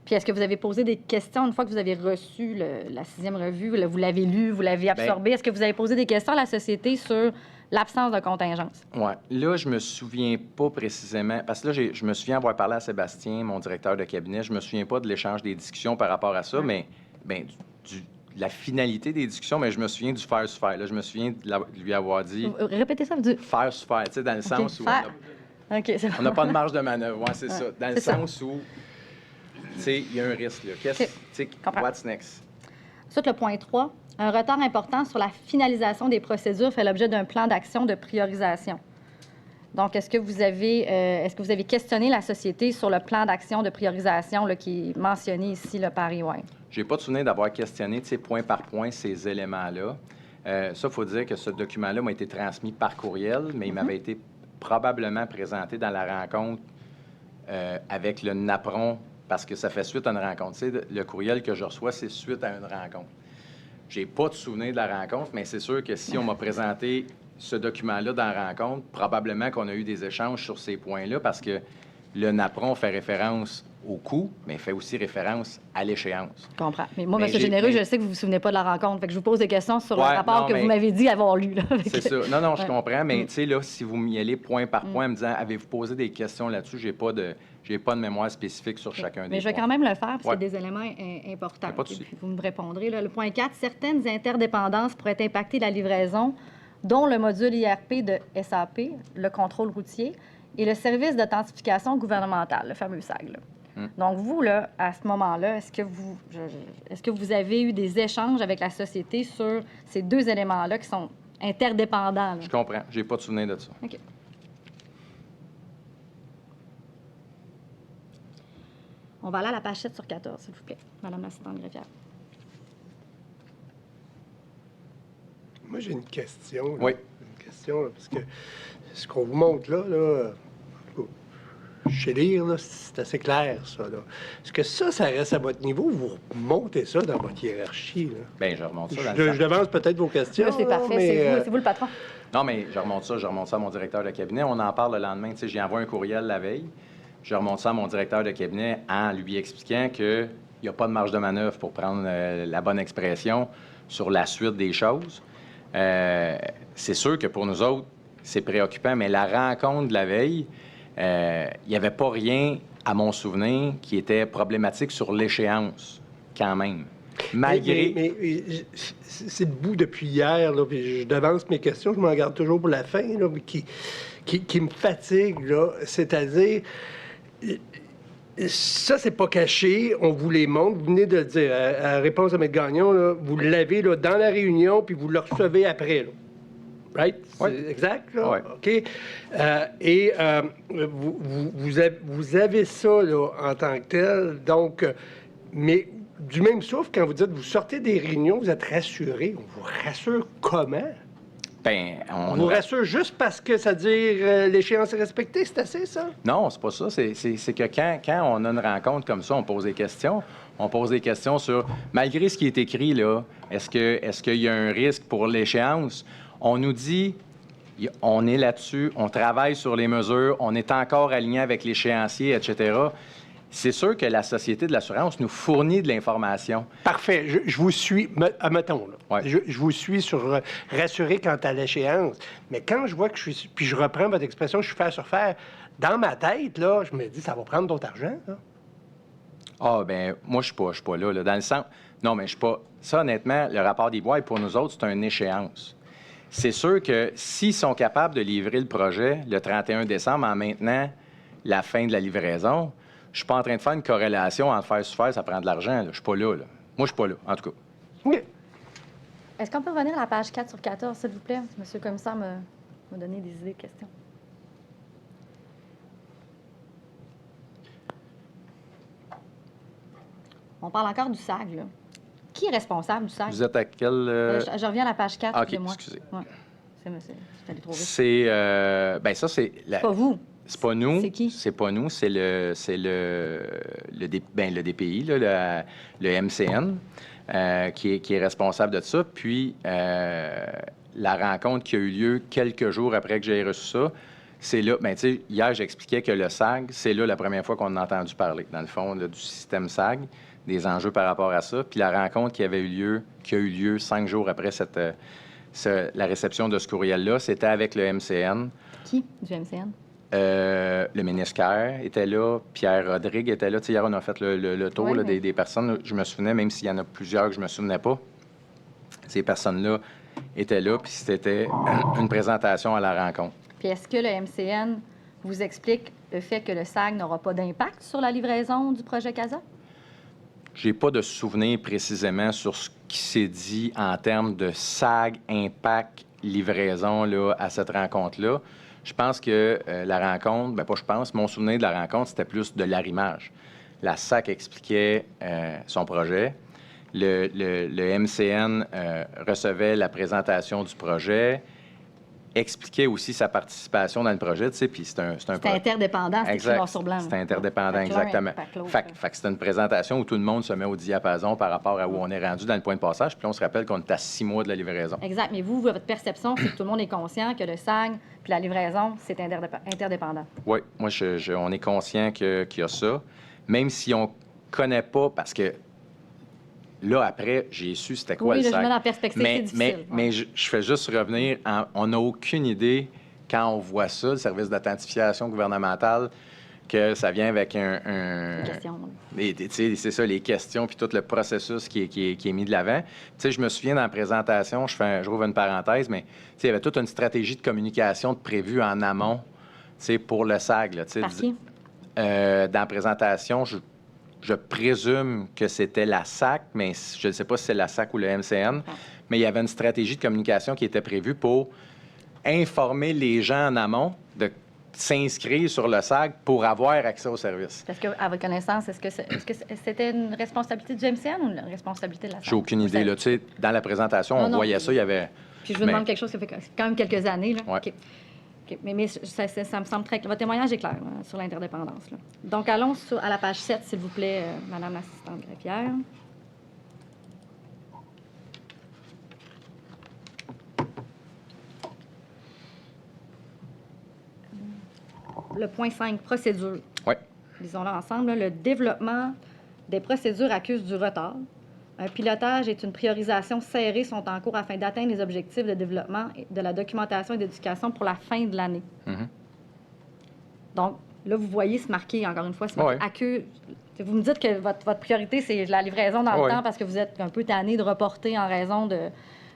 Puis est-ce que vous avez posé des questions une fois que vous avez reçu la 6e revue, vous l'avez lu, vous l'avez absorbé? Est-ce que vous avez posé des questions à la société sur l'absence de contingence? Oui. Là, je me souviens pas précisément, parce que là, je me souviens avoir parlé à Sébastien, mon directeur de cabinet. Je me souviens pas de l'échange des discussions par rapport à ça, mais la finalité des discussions, mais je me souviens du faire sur faire. Là, je me souviens de lui avoir dit Répétez ça, vous dites. faire sur faire, tu sais, dans le sens où OK, c'est on n'a pas de marge de manœuvre. Oui, c'est ça. Dans le sens où, tu sais, il y a un risque. Là. Tu sais, what's next? Ensuite, le point 3. Un retard important sur la finalisation des procédures fait l'objet d'un plan d'action de priorisation. Donc, est-ce que vous avez questionné la société sur le plan d'action de priorisation là, qui est mentionné ici là, par EY? Je n'ai pas de souvenir d'avoir questionné, tu sais, point par point, ces éléments-là. Ça, il faut dire que ce document-là m'a été transmis par courriel, mais il m'avait été probablement présenté dans la rencontre avec le NAPRON, parce que ça fait suite à une rencontre. Tu sais, le courriel que je reçois, c'est suite à une rencontre. J'ai pas de souvenir de la rencontre, mais c'est sûr que si on m'a présenté ce document-là dans la rencontre, probablement qu'on a eu des échanges sur ces points-là, parce que le NAPRON fait référence au coût, mais fait aussi référence à l'échéance. Je comprends. Mais moi, M. Généreux, je sais que vous ne vous souvenez pas de la rencontre. Fait que je vous pose des questions sur le rapport que vous m'avez dit avoir lu. Là. C'est ça. Non, je comprends. Mais tu sais, là, si vous m'y allez point par point en me disant, avez-vous posé des questions là-dessus, j'ai pas de mémoire spécifique sur chacun des points. Mais je vais quand même le faire parce qu'il y a des éléments importants. Et puis, vous me répondrez. Là, le point 4, certaines interdépendances pourraient impacter la livraison, dont le module IRP de SAP, le contrôle routier, et le service d'authentification gouvernementale, le fameux SAG. Là. Donc, vous, là, à ce moment-là, est-ce que vous avez eu des échanges avec la société sur ces deux éléments-là qui sont interdépendants? Là? Je comprends. J'ai pas de souvenir de ça. OK. On va aller à la page 7 sur 14, s'il vous plaît, Madame l'assistante greffière. Moi, j'ai une question. Là. Oui. Une question, là, parce que ce qu'on vous montre là chez lire, là, c'est assez clair, ça. Là. Est-ce que ça reste à votre niveau? Vous montez ça dans votre hiérarchie? Là? Bien, je remonte ça. Je devance peut-être vos questions. C'est parfait, mais, c'est vous le patron. Non, mais je remonte ça à mon directeur de cabinet. On en parle le lendemain. Tu sais, j'ai envoyé un courriel la veille. Je remonte ça à mon directeur de cabinet en lui expliquant qu'il n'y a pas de marge de manœuvre, pour prendre la bonne expression, sur la suite des choses. C'est sûr que pour nous autres, c'est préoccupant, mais la rencontre de la veille, il n'y avait pas rien, à mon souvenir, qui était problématique sur l'échéance, quand même. Malgré... Mais c'est debout depuis hier, là, puis je devance mes questions, je m'en garde toujours pour la fin, là, mais qui me fatigue, là, c'est-à-dire... Ça, c'est pas caché, on vous les montre, vous venez de le dire, à réponse à M. Gagnon, là, vous l'avez là, dans la réunion, puis vous le recevez après, là. Right? Oui. C'est exact, là? Oui. OK. Vous avez ça, là, en tant que tel, donc... mais du même souffle, quand vous dites, vous sortez des réunions, vous êtes rassuré, on vous rassure comment? Ben, On vous rassure juste parce que ça veut dire l'échéance est respectée, c'est assez, ça? Non, c'est pas ça. C'est que quand on a une rencontre comme ça, on pose des questions. On pose des questions sur, malgré ce qui est écrit, là, est-ce qu'il y a un risque pour l'échéance? On nous dit, on est là-dessus, on travaille sur les mesures, on est encore aligné avec l'échéancier, etc. C'est sûr que la Société de l'assurance nous fournit de l'information. Parfait. Je vous suis, admettons, là. Ouais. Je vous suis sur rassurer quant à l'échéance. Mais quand je vois que je suis... Puis je reprends votre expression, je suis faire sur faire. Dans ma tête, là, je me dis, ça va prendre d'autres argent, là. Ah, ben moi, je suis pas là, dans le sens... Non, mais je suis pas... Ça, honnêtement, le rapport des bois, pour nous autres, c'est une échéance. C'est sûr que s'ils sont capables de livrer le projet le 31 décembre en maintenant la fin de la livraison, je suis pas en train de faire une corrélation entre faire sur faire, ça prend de l'argent. Là. Je suis pas là, là. Moi, je suis pas là, en tout cas. OK. Est-ce qu'on peut revenir à la page 4 sur 14, s'il vous plaît? Monsieur le commissaire m'a donné des idées de questions. On parle encore du SAG, là. Qui est responsable du SAG? Vous êtes à quel... Je reviens à la page 4, OK, excusez-moi. excusez. Ouais. C'est allé trop vite. C'est... ben ça, c'est... C'est pas vous. C'est pas nous. C'est qui? C'est pas nous, c'est le DPI, là, le MCN, qui est responsable de ça. Puis, la rencontre qui a eu lieu quelques jours après que j'ai reçu ça, c'est là, bien, tu sais, hier, j'expliquais que le SAG, c'est là la première fois qu'on a entendu parler, dans le fond, là, du système SAG, des enjeux par rapport à ça. Puis la rencontre qui a eu lieu 5 jours après la réception de ce courriel-là, c'était avec le MCN. Qui du MCN? Le ministère était là, Pierre Rodrigue était là. Tu sais, hier, on a fait le tour Oui, là, mais... des personnes. Je me souvenais, même s'il y en a plusieurs que je me souvenais pas, ces personnes-là étaient là, puis c'était une présentation à la rencontre. Puis est-ce que le MCN vous explique le fait que le SAG n'aura pas d'impact sur la livraison du projet CASA? J'ai pas de souvenir précisément sur ce qui s'est dit en termes de SAG, impact, livraison là, à cette rencontre-là. Je pense que la rencontre, bien pas je pense, mon souvenir de la rencontre, c'était plus de l'arrimage. La SAC expliquait son projet. Le MCN recevait la présentation du projet, expliquait aussi sa participation dans le projet, tu sais, puis c'est un C'est interdépendant, c'est écrit noir sur blanc. C'est interdépendant, exactement. Fait que c'est une présentation où tout le monde se met au diapason par rapport à où on est rendu dans le point de passage, puis là, on se rappelle qu'on est à 6 mois de la livraison. Exact, mais vous, votre perception, c'est que tout le monde est conscient que le SAG puis la livraison, c'est interdépendant. Oui, moi, on est conscient qu'il y a ça, même si on connaît pas, parce que là, après, j'ai su c'était quoi oui, le là, SAG. je mets dans la perspective, c'est difficile. Mais je fais juste revenir, on n'a aucune idée, quand on voit ça, le service d'authentification gouvernementale, que ça vient avec un Question. c'est ça, les questions, puis tout le processus qui est mis de l'avant. Tu sais, je me souviens dans la présentation, je rouvre une parenthèse, mais tu sais, il y avait toute une stratégie de communication de prévue en amont, tu sais, pour le SAG. Là, tu sais, Par qui? dans la présentation, je présume que c'était la SAC, mais je ne sais pas si c'est la SAC ou le MCN, mais il y avait une stratégie de communication qui était prévue pour informer les gens en amont de s'inscrire sur le SAG pour avoir accès au service. Parce que, à votre connaissance, est-ce que c'était une responsabilité du MCN ou une responsabilité de la SAC? J'ai aucune idée. Là, tu sais, dans la présentation, on voyait ça, il y avait... Puis je vous demande quelque chose qui fait quand même quelques années. Là. Ouais. OK. Mais ça me semble très clair. Votre témoignage est clair là, sur l'interdépendance. Là. Donc, allons à la page 7, s'il vous plaît, Madame l'assistante greffière. Le point 5, procédure. Oui. Lisons-le ensemble. Là. Le développement des procédures accuse du retard. Un pilotage et une priorisation serrée sont en cours afin d'atteindre les objectifs de développement de la documentation et d'éducation pour la fin de l'année. Mm-hmm. Donc, là, vous voyez se marquer, encore une fois, c'est marqué accuse. Vous me dites que votre priorité, c'est la livraison dans le temps parce que vous êtes un peu tanné de reporter en raison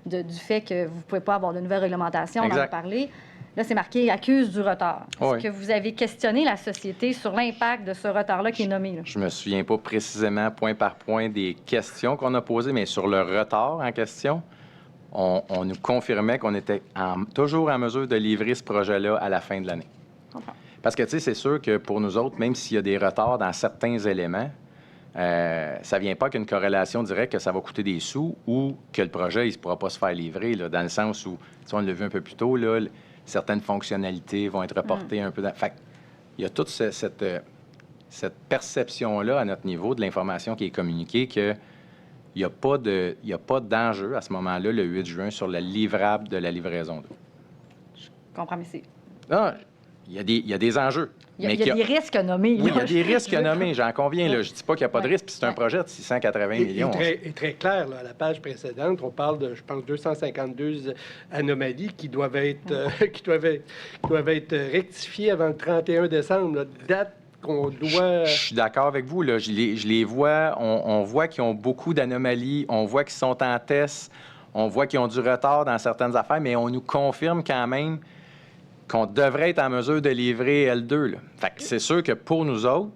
du fait que vous ne pouvez pas avoir de nouvelles réglementations, on en a parlé. Là, c'est marqué « accuse du retard ». Est-ce que vous avez questionné la société sur l'impact de ce retard-là qui est nommé? Là? Je me souviens pas précisément, point par point, des questions qu'on a posées, mais sur le retard en question, on nous confirmait qu'on était toujours en mesure de livrer ce projet-là à la fin de l'année. Parce que, tu sais, c'est sûr que pour nous autres, même s'il y a des retards dans certains éléments, ça ne vient pas qu'une corrélation directe que ça va coûter des sous ou que le projet ne pourra pas se faire livrer, là, dans le sens où, on l'a vu un peu plus tôt, là, certaines fonctionnalités vont être reportées un peu. Fait il y a toute cette perception-là à notre niveau de l'information qui est communiquée qu'il n'y a pas d'enjeu à ce moment-là, le 8 juin, sur le livrable de la livraison d'eau. Je comprends, mais c'est... Non, il y a des enjeux. Il y a des risques à nommer. Oui, il y a là. des risques à nommer, j'en conviens. Là. Je ne dis pas qu'il n'y a pas de Ouais. risque, puis c'est un projet de 680 millions. Et très clair, là, à la page précédente, on parle de, je pense, 252 anomalies qui doivent être, qui doivent être rectifiées avant le 31 décembre, là, date qu'on doit... Je suis d'accord avec vous. Là. Je les vois. On voit qu'ils ont beaucoup d'anomalies. On voit qu'ils sont en test. On voit qu'ils ont du retard dans certaines affaires, mais on nous confirme quand même qu'on devrait être en mesure de livrer L2. Là. Fait que c'est sûr que pour nous autres,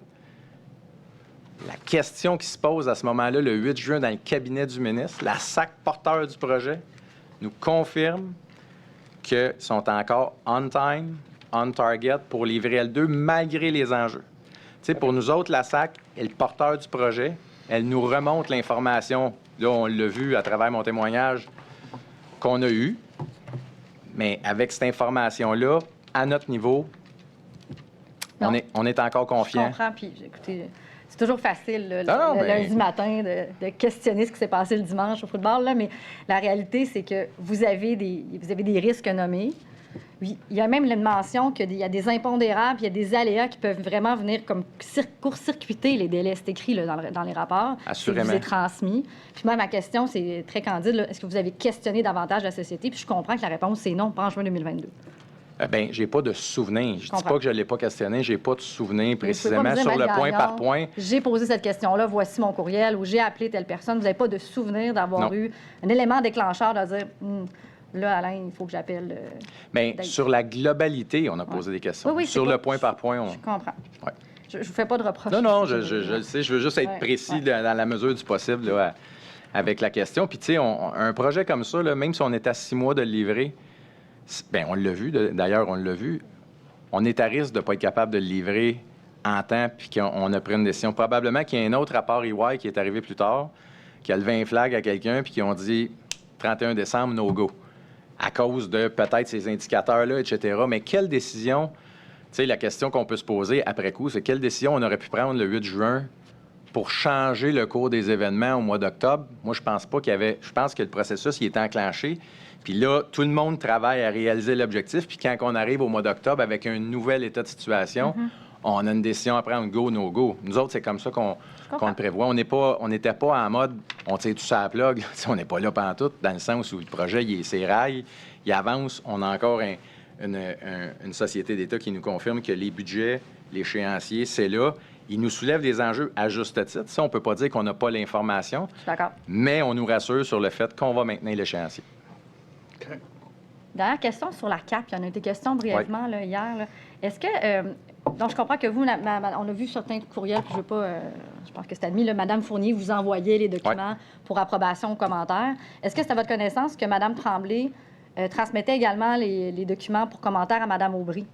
la question qui se pose à ce moment-là, le 8 juin, dans le cabinet du ministre, la SAC porteur du projet nous confirme qu'ils sont encore on time, on target pour livrer L2, malgré les enjeux. Tu sais, pour nous autres, la SAC est le porteur du projet. Elle nous remonte l'information. Là, on l'a vu à travers mon témoignage qu'on a eu. Mais avec cette information-là, à notre niveau, Non. on est encore Je confiant. comprends, puis écoutez, c'est toujours facile là, Non, le ben- lundi matin de questionner ce qui s'est passé le dimanche au football, là, mais la réalité, c'est que vous avez des risques nommés. Oui, il y a même une mention qu'il y a des impondérables, il y a des aléas qui peuvent vraiment venir comme court-circuiter les délais. C'est écrit là, dans les rapports. Assurément. Ça vous est transmis. Puis moi, ma question, c'est très candide. Là. Est-ce que vous avez questionné davantage la société? Puis je comprends que la réponse, c'est non, pas en juin 2022. Bien, j'ai pas de souvenir. Je dis comprends. pas que je ne l'ai pas questionné. J'ai pas de souvenir Mais vous pouvez pas précisément me dire, sur le Marie point par Gagnon, point. J'ai posé cette question-là, voici mon courriel, ou j'ai appelé telle personne. Vous n'avez pas de souvenir d'avoir Non. eu un élément déclencheur de dire là, Alain, il faut que j'appelle. Bien, Dave. sur la globalité, on a posé des questions. Oui, oui, c'est sur pas- le point par point, Je comprends. Ouais. Je ne vous fais pas de reproches. Non, je le sais. Je veux juste être Ouais, précis ouais. dans la mesure du possible là, avec la question. Puis, tu sais, un projet comme ça, là, même si on est à 6 mois de le livrer, bien, on l'a vu, d'ailleurs, on l'a vu, on est à risque de ne pas être capable de le livrer en temps, puis qu'on a pris une décision. Probablement qu'il y a un autre rapport EY qui est arrivé plus tard, qui a levé un flag à quelqu'un, puis qui ont dit 31 décembre, no go, à cause de peut-être ces indicateurs-là, etc. Mais quelle décision, tu sais, la question qu'on peut se poser après coup, c'est quelle décision on aurait pu prendre le 8 juin pour changer le cours des événements au mois d'octobre? Moi, je pense pas qu'il y avait... Je pense que le processus, il est enclenché. Puis là, tout le monde travaille à réaliser l'objectif. Puis quand on arrive au mois d'octobre avec un nouvel état de situation, on a une décision à prendre, go, no go. Nous autres, c'est comme ça qu'on le prévoit. On n'était pas en mode, on tire tout ça à la plug. Tu sais, on n'est pas là pantoute, dans le sens où le projet, il est ses rails, il avance. On a encore une société d'État qui nous confirme que les budgets, l'échéancier, c'est là. Il nous soulève des enjeux à juste titre. Ça, on ne peut pas dire qu'on n'a pas l'information, Je suis d'accord. mais on nous rassure sur le fait qu'on va maintenir l'échéancier. Dernière question sur la CAP. Il y en a été question brièvement là, hier. Là. Est-ce que... donc, je comprends que vous, on a vu certains courriels, puis je veux pas... je pense que c'est admis, là, Mme Fournier vous envoyait les documents pour approbation ou commentaire. Est-ce que c'est à votre connaissance que Mme Tremblay transmettait également les documents pour commentaire à Mme Aubry?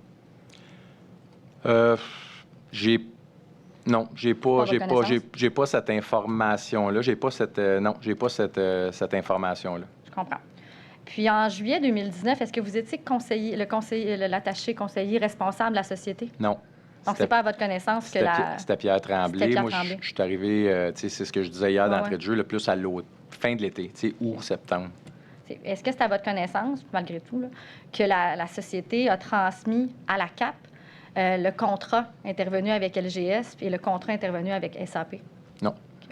Non, j'ai Pas pas cette information-là. J'ai pas cette information-là. Je comprends. Puis en juillet 2019, est-ce que vous étiez l'attaché conseiller responsable de la société? Non. Donc, c'est pas à votre connaissance que la... C'était Pierre Tremblay. C'était Pierre Moi, Tremblay. je suis arrivé, tu sais, c'est ce que je disais hier d'entrée Ouais. de jeu, le plus à l'autre, fin de l'été, tu sais, août, septembre. Est-ce que c'est à votre connaissance, malgré tout, là, que la société a transmis à la CAP le contrat intervenu avec LGS et le contrat intervenu avec SAP? Non. OK.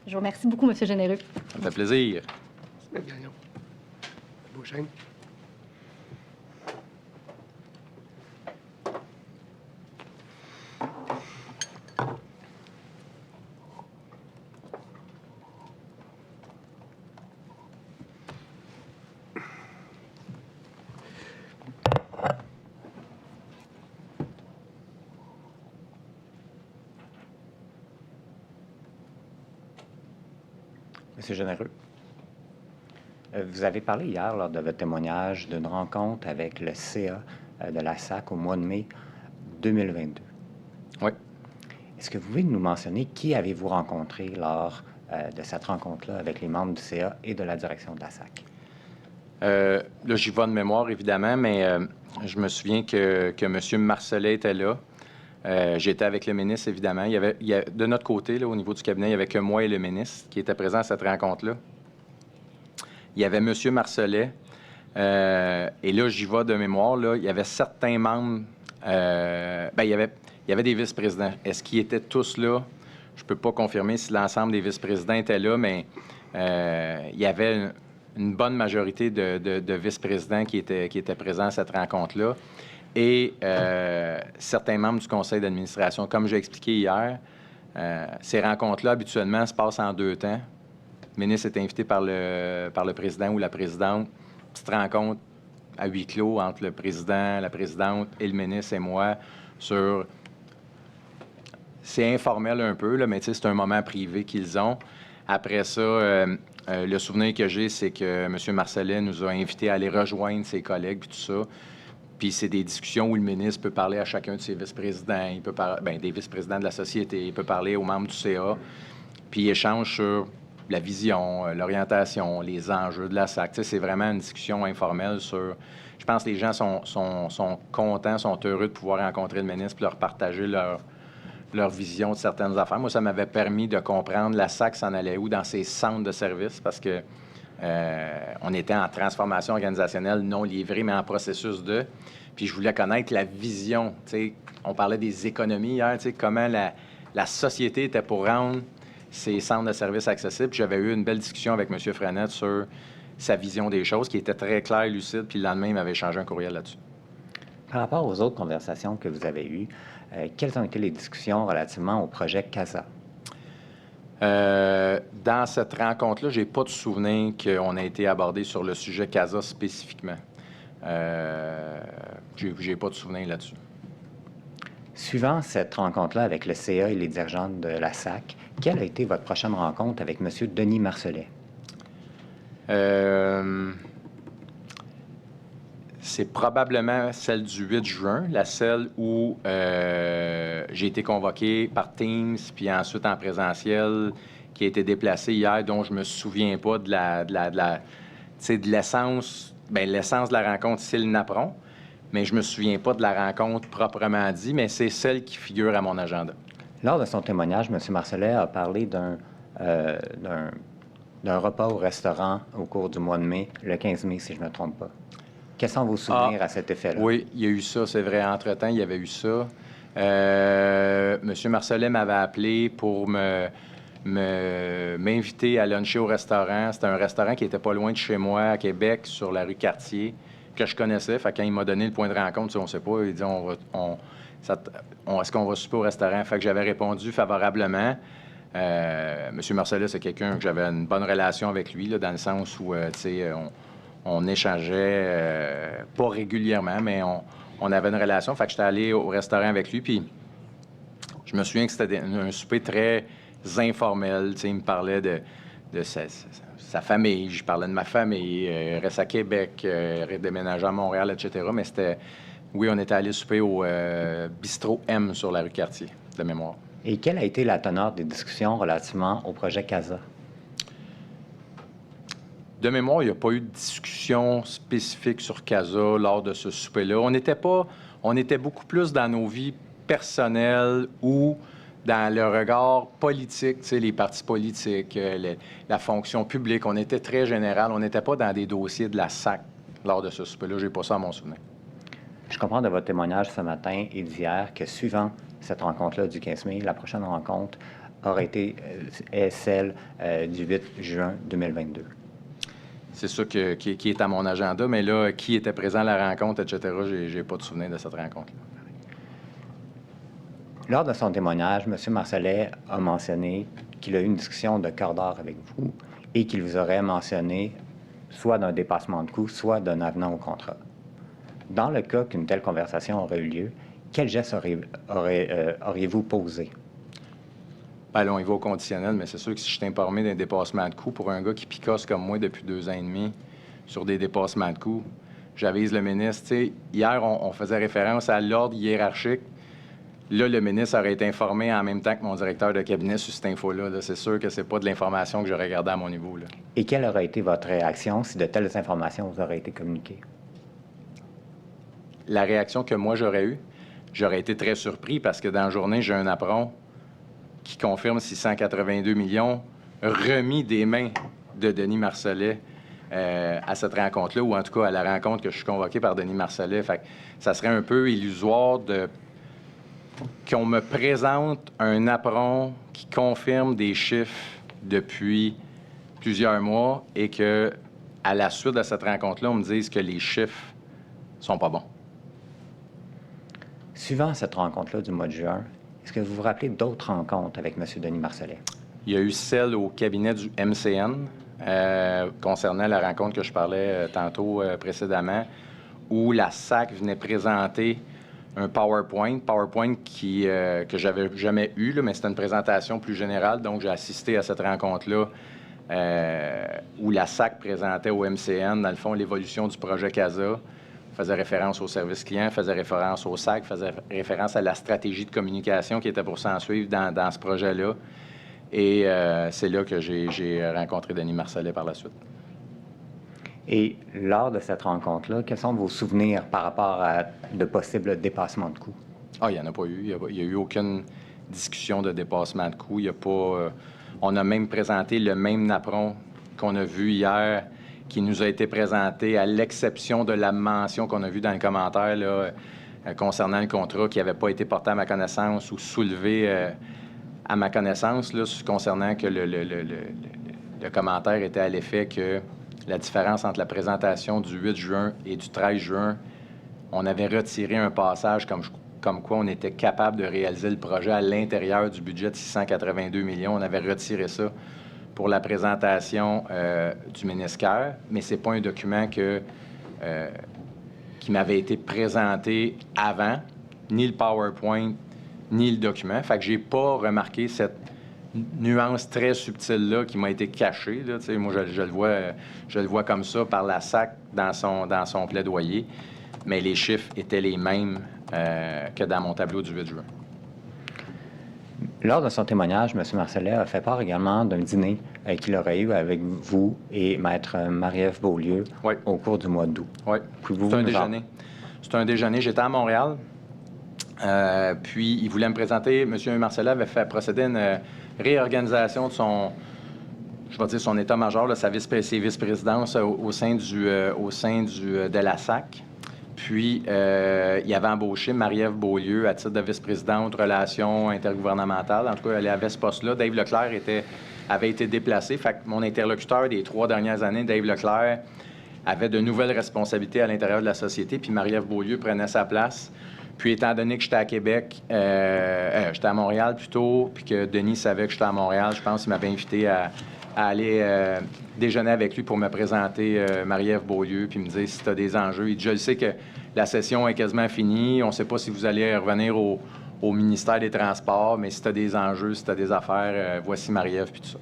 Je vous remercie beaucoup, M. Généreux. Ça me fait plaisir. Semaine Gagnon. Beauchesne. Monsieur Généreux, vous avez parlé hier, lors de votre témoignage, d'une rencontre avec le CA de la SAC au mois de mai 2022. Oui. Est-ce que vous pouvez nous mentionner qui avez-vous rencontré lors de cette rencontre-là avec les membres du CA et de la direction de la SAC? Là, j'y vais de mémoire, évidemment, mais je me souviens que M. Marcellet était là. J'étais avec le ministre, évidemment. De notre côté, là, au niveau du cabinet, il n'y avait que moi et le ministre qui étaient présents à cette rencontre-là. Il y avait M. Marcellet. Et là, j'y vais de mémoire. Là, il y avait certains membres. Il y avait des vice-présidents. Est-ce qu'ils étaient tous là? Je ne peux pas confirmer si l'ensemble des vice-présidents étaient là, mais il y avait une bonne majorité de vice-présidents qui étaient présents à cette rencontre-là. Et certains membres du conseil d'administration. Comme j'ai expliqué hier, ces rencontres-là, habituellement, se passent en 2 temps. Le ministre est invité par le président ou la présidente. Petite rencontre à huis clos entre le président, la présidente et le ministre et moi sur... C'est informel un peu, là, mais c'est un moment privé qu'ils ont. Après ça, le souvenir que j'ai, c'est que M. Marcellet nous a invités à aller rejoindre ses collègues puis tout ça. Puis c'est des discussions où le ministre peut parler à chacun de ses vice-présidents, il peut parler des vice-présidents de la société, il peut parler aux membres du CA, puis il échange sur la vision, l'orientation, les enjeux de la SAC. C'est vraiment une discussion informelle sur... Je pense que les gens sont contents, sont heureux de pouvoir rencontrer le ministre et leur partager leur vision de certaines affaires. Moi, ça m'avait permis de comprendre la SAC s'en allait où dans ses centres de services parce que on était en transformation organisationnelle non livrée, mais en processus de. Puis je voulais connaître la vision. On parlait des économies hier, comment la société était pour rendre ces centres de services accessibles. J'avais eu une belle discussion avec M. Frenette sur sa vision des choses, qui était très claire, lucide, puis le lendemain, il m'avait échangé un courriel là-dessus. Par rapport aux autres conversations que vous avez eues, quelles ont été les discussions relativement au projet CASA? Dans cette rencontre-là, je n'ai pas de souvenir qu'on a été abordé sur le sujet CASA spécifiquement. Je n'ai pas de souvenir là-dessus. Suivant cette rencontre-là avec le CA et les dirigeants de la SAC, quelle a été votre prochaine rencontre avec M. Denis Marcellet? C'est probablement celle du 8 juin, celle où j'ai été convoqué par Teams, puis ensuite en présentiel, qui a été déplacée hier, dont je me souviens pas de l'essence. Bien, l'essence de la rencontre, c'est le napperon, mais je me souviens pas de la rencontre proprement dit, mais c'est celle qui figure à mon agenda. Lors de son témoignage, M. Marcellet a parlé d'un repas au restaurant au cours du mois de mai, le 15 mai, si je ne me trompe pas. Quels sont vos souvenirs à cet effet-là? Oui, il y a eu ça, c'est vrai. Entre-temps, il y avait eu ça. M. Marcellet m'avait appelé pour m'inviter à luncher au restaurant. C'était un restaurant qui était pas loin de chez moi, à Québec, sur la rue Cartier, que je connaissais. Fait que quand il m'a donné le point de rencontre, on ne sait pas, il dit est-ce qu'on va souper au restaurant? Fait que j'avais répondu favorablement. M. Marcellet, c'est quelqu'un que j'avais une bonne relation avec lui, là, dans le sens où, on échangeait, pas régulièrement, mais on avait une relation. Fait que j'étais allé au restaurant avec lui, puis je me souviens que c'était un souper très informel. Il me parlait de sa famille, je parlais de ma famille, il reste à Québec, déménager à Montréal, etc. Mais c'était... Oui, on était allé souper au Bistrot M sur la rue Cartier, de mémoire. Et quelle a été la teneur des discussions relativement au projet CASA? De mémoire, il n'y a pas eu de discussion spécifique sur CASA lors de ce souper-là. On était beaucoup plus dans nos vies personnelles ou dans le regard politique, les partis politiques, la fonction publique. On était très général. On n'était pas dans des dossiers de la SAC lors de ce souper-là. Je n'ai pas ça à mon souvenir. Je comprends de votre témoignage ce matin et d'hier que suivant cette rencontre-là du 15 mai, la prochaine rencontre est celle du 8 juin 2022. C'est ça qui est à mon agenda, mais là, qui était présent à la rencontre, etc., j'ai pas de souvenir de cette rencontre-là. Lors de son témoignage, M. Marcellet a mentionné qu'il a eu une discussion de quart d'heure avec vous et qu'il vous aurait mentionné soit d'un dépassement de coût, soit d'un avenant au contrat. Dans le cas qu'une telle conversation aurait eu lieu, quel geste auriez-vous posé? Ben là, on y va au conditionnel, mais c'est sûr que si je suis informé d'un dépassement de coût pour un gars qui picasse comme moi depuis 2 ans et demi sur des dépassements de coûts, j'avise le ministre. Hier, on faisait référence à l'ordre hiérarchique. Là, le ministre aurait été informé en même temps que mon directeur de cabinet sur cette info-là. Là. C'est sûr que c'est pas de l'information que j'aurais gardée à mon niveau. Là. Et quelle aurait été votre réaction si de telles informations vous auraient été communiquées? La réaction que moi j'aurais été très surpris parce que dans la journée, j'ai un apron qui confirme 682 millions remis des mains de Denis Marcellet à cette rencontre-là, ou en tout cas à la rencontre que je suis convoqué par Denis Marcellet. Fait que ça serait un peu illusoire qu'on me présente un apron qui confirme des chiffres depuis plusieurs mois et que à la suite de cette rencontre-là, on me dise que les chiffres sont pas bons. Suivant cette rencontre-là du mois de juin, est-ce que vous vous rappelez d'autres rencontres avec M. Denis Marcellet? Il y a eu celle au cabinet du MCN concernant la rencontre que je parlais tantôt précédemment, où la SAC venait présenter un PowerPoint que j'avais jamais eu, là, mais c'était une présentation plus générale. Donc, j'ai assisté à cette rencontre-là où la SAC présentait au MCN, dans le fond, l'évolution du projet CASA, faisait référence au service client, faisait référence au SAC, faisait référence à la stratégie de communication qui était pour s'en suivre dans ce projet-là. Et c'est là que j'ai rencontré Denis Marcellet par la suite. Et lors de cette rencontre-là, quels sont vos souvenirs par rapport à de possibles dépassements de coûts? Ah, il n'y en a pas eu. Il n'y a eu aucune discussion de dépassement de coûts. Il y a pas, on a même présenté le même napperon qu'on a vu hier, qui nous a été présenté, à l'exception de la mention qu'on a vue dans le commentaire là, concernant le contrat qui n'avait pas été porté à ma connaissance ou soulevé à ma connaissance, là, concernant que le commentaire était à l'effet que la différence entre la présentation du 8 juin et du 13 juin, on avait retiré un passage comme quoi on était capable de réaliser le projet à l'intérieur du budget de 682 millions. On avait retiré ça pour la présentation du ministère, mais ce n'est pas un document qui m'avait été présenté avant, ni le PowerPoint, ni le document. Fait que j'ai pas remarqué cette nuance très subtile-là qui m'a été cachée. Là. Moi, je le vois comme ça par la SAC dans son plaidoyer, mais les chiffres étaient les mêmes que dans mon tableau du 8 juin. Lors de son témoignage, M. Marcellet a fait part également d'un dîner qu'il aurait eu avec vous et Maître Marie-Ève Beaulieu au cours du mois d'août. Oui, c'est un déjeuner. C'est un déjeuner. J'étais à Montréal, puis il voulait me présenter. M. Marcellet avait fait procéder à une réorganisation de son état-major, ses vice-présidences au sein de la SAC. Puis, il avait embauché Marie-Ève Beaulieu à titre de vice-présidente relations intergouvernementales. En tout cas, elle avait ce poste-là. Dave Leclerc avait été déplacé. Fait que mon interlocuteur des 3 dernières années, Dave Leclerc, avait de nouvelles responsabilités à l'intérieur de la société. Puis Marie-Ève Beaulieu prenait sa place. Puis, étant donné que j'étais à Québec, j'étais à Montréal plutôt, puis que Denis savait que j'étais à Montréal, je pense qu'il m'avait invité à aller déjeuner avec lui pour me présenter Marie-Ève Beaulieu, puis me dire si tu as des enjeux. Il dit, je le sais que la session est quasiment finie, on ne sait pas si vous allez revenir au ministère des Transports, mais si tu as des enjeux, si tu as des affaires, voici Marie-Ève, puis tout ça.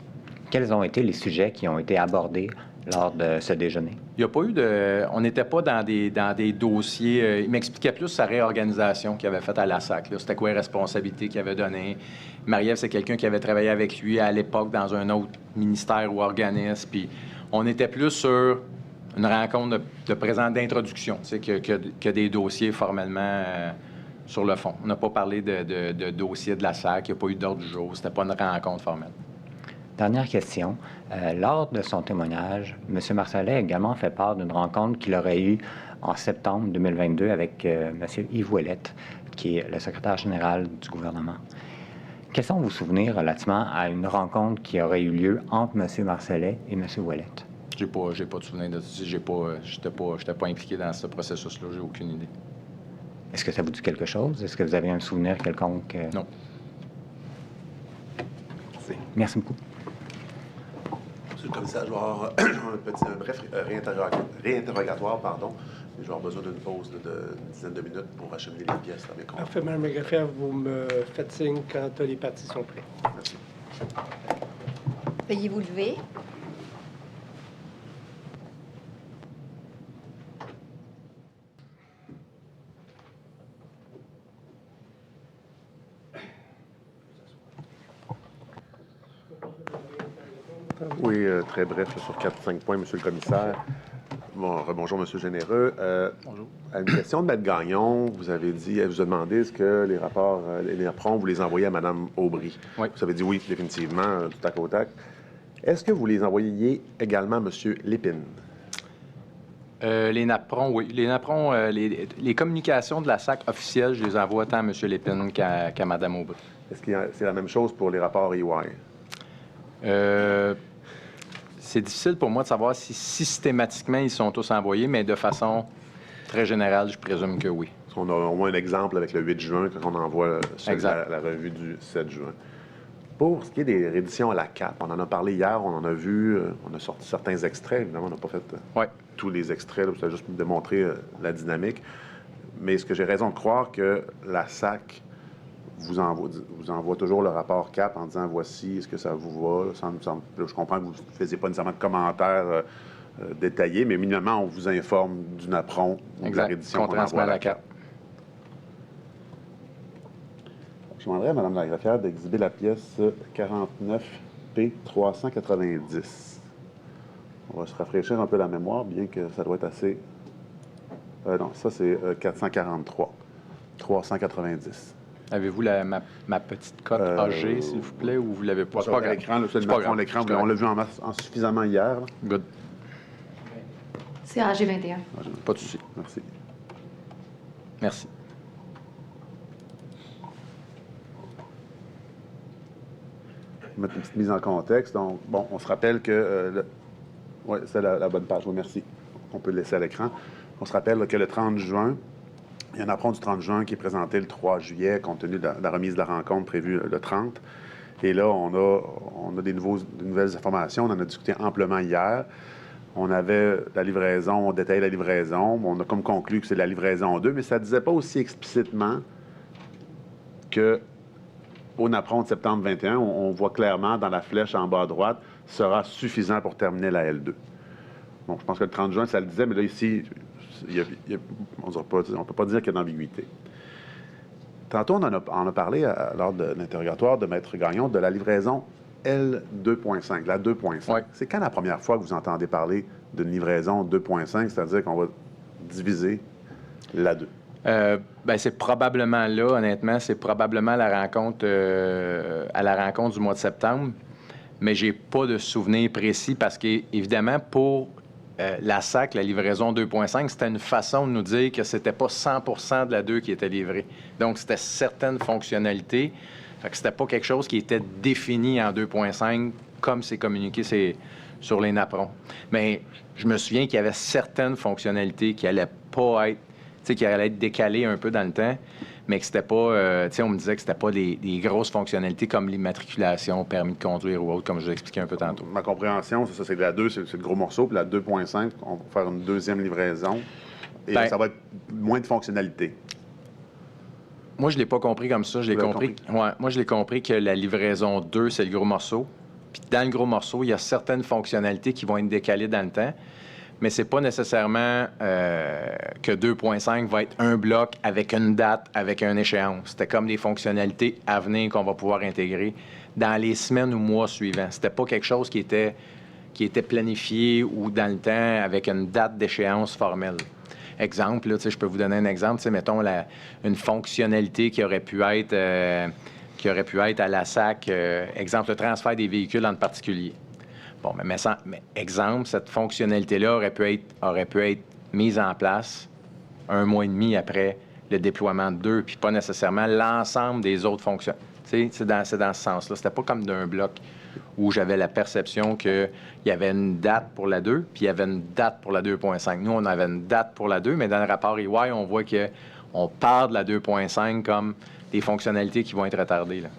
Quels ont été les sujets qui ont été abordés lors de ce déjeuner? Il n'y a pas eu de... On n'était pas dans des dossiers... il m'expliquait plus sa réorganisation qu'il avait faite à la SAC. C'était quoi les responsabilités qu'il avait données. Marie-Ève, c'est quelqu'un qui avait travaillé avec lui à l'époque dans un autre ministère ou organisme. Puis on était plus sur une rencontre d'introduction que des dossiers formellement sur le fond. On n'a pas parlé de dossiers de la SAC. Il n'y a pas eu d'ordre du jour. C'était pas une rencontre formelle. Dernière question. Lors de son témoignage, M. Marcellet a également fait part d'une rencontre qu'il aurait eue en septembre 2022 avec M. Yves Ouellette, qui est le secrétaire général du gouvernement. Quels sont vos souvenirs relativement à une rencontre qui aurait eu lieu entre M. Marcellet et M. Ouellette? J'ai pas de souvenir de ça. J'étais pas impliqué dans ce processus-là. J'ai aucune idée. Est-ce que ça vous dit quelque chose? Est-ce que vous avez un souvenir quelconque? Non. Merci beaucoup. Monsieur le commissaire, je vais avoir un bref réinterrogatoire, pardon. Je vais avoir besoin d'une pause d'une dizaine de minutes pour acheminer les pièces dans mes comptes. Parfait, Mme le greffier, vous me faites signe quand les parties sont prêtes. Merci. Veuillez vous lever. Oui, très bref sur 4-5 points, Monsieur le commissaire. Bon, rebonjour, Monsieur Généreux. Bonjour. À une question de Mme Gagnon, vous avez dit, elle vous a demandé est-ce que les rapports, les NAPRON, vous les envoyez à Mme Aubry. Oui. Vous avez dit oui, définitivement, tout à côté. Est-ce que vous les envoyez également à M. Lépine? Les NAPRON, oui. Les NAPRON, les communications de la SAC officielles, je les envoie tant à M. Lépine qu'à Mme Aubry. Est-ce que c'est la même chose pour les rapports EY? C'est difficile pour moi de savoir si systématiquement ils sont tous envoyés, mais de façon très générale, je présume que oui. On a au moins un exemple avec le 8 juin, quand on envoie Exact. la revue du 7 juin. Pour ce qui est des rééditions à la CAP, on en a parlé hier, on en a vu, on a sorti certains extraits. Évidemment, on n'a pas fait Ouais. tous les extraits, là, ça a juste démontré la dynamique. Mais est-ce que j'ai raison de croire que la SAC vous envoie toujours le rapport CAP en disant voici, est-ce que ça vous va? Je comprends que vous ne faisiez pas nécessairement de commentaires détaillés, mais minimalement, on vous informe du NAPRON ou de la réédition qu'on qu'on transmet envoie à la CAP. Je demanderais à Mme la greffière d'exhiber la pièce 49P390. On va se rafraîchir un peu la mémoire, bien que ça doit être assez... non, ça, c'est 443. 390. Avez-vous ma petite cote AG, s'il vous plaît, ou vous l'avez pas? Sur l'écran, c'est le grave. à l'écran. On l'a vu en suffisamment hier. Là. Good. C'est AG21. Pas de souci. Merci. Merci. Mettre une petite mise en contexte. Donc, bon, on se rappelle que... oui, c'est la bonne page. Oui, merci. On peut le laisser à l'écran. On se rappelle que le 30 juin, il y a un apprend du 30 juin qui est présenté le 3 juillet, compte tenu de la remise de la rencontre prévue le 30. Et là, on a des nouvelles informations. On en a discuté amplement hier. On avait la livraison, on détaillait la livraison. On a comme conclu que c'est la livraison 2, mais ça ne disait pas aussi explicitement que au NAPRON de septembre 21, on voit clairement dans la flèche en bas à droite, sera suffisant pour terminer la L2. Bon, je pense que le 30 juin, ça le disait, mais là, ici, on ne peut pas dire qu'il y a d'ambiguïté. Tantôt, on en a parlé lors de l'interrogatoire de Maître Gagnon de la livraison L2.5, la 2.5. Oui. C'est quand la première fois que vous entendez parler d'une livraison 2.5, c'est-à-dire qu'on va diviser la 2? C'est probablement là, honnêtement, c'est probablement à la rencontre du mois de septembre, mais j'ai pas de souvenir précis parce qu'évidemment, pour la SAC, la livraison 2.5, c'était une façon de nous dire que c'était pas 100% de la 2 qui était livrée. Donc, c'était certaines fonctionnalités. Fait que c'était pas quelque chose qui était défini en 2.5 comme c'est communiqué sur les NAPRON. Mais je me souviens qu'il y avait certaines fonctionnalités qui allaient pas être, qui allaient être décalées un peu dans le temps, mais que c'était pas, on me disait que c'était pas des grosses fonctionnalités comme l'immatriculation, permis de conduire ou autre, comme je vous expliquais un peu tantôt. Ma compréhension, c'est ça, c'est que la 2, c'est le gros morceau, puis la 2.5, on va faire une deuxième livraison, et ça va être moins de fonctionnalités. Moi, je ne l'ai pas compris comme ça. Moi, je l'ai compris que la livraison 2, c'est le gros morceau. Puis dans le gros morceau, il y a certaines fonctionnalités qui vont être décalées dans le temps, mais c'est pas nécessairement que 2.5 va être un bloc avec une date, avec une échéance. C'était comme des fonctionnalités à venir qu'on va pouvoir intégrer dans les semaines ou mois suivants. C'était pas quelque chose qui était planifié ou dans le temps avec une date d'échéance formelle. Exemple, là, je peux vous donner un exemple. Mettons une fonctionnalité qui aurait pu être à la SAC, exemple, le transfert des véhicules entre particuliers. Bon, mais exemple, cette fonctionnalité-là aurait pu être mise en place 1 mois et demi après le déploiement de 2, puis pas nécessairement l'ensemble des autres fonctions. C'est dans ce sens-là. C'était pas comme d'un bloc où j'avais la perception qu'il y avait une date pour la 2, puis il y avait une date pour la 2.5. Nous, on avait une date pour la 2, mais dans le rapport EY, on voit qu'on part de la 2.5 comme des fonctionnalités qui vont être retardées. Là.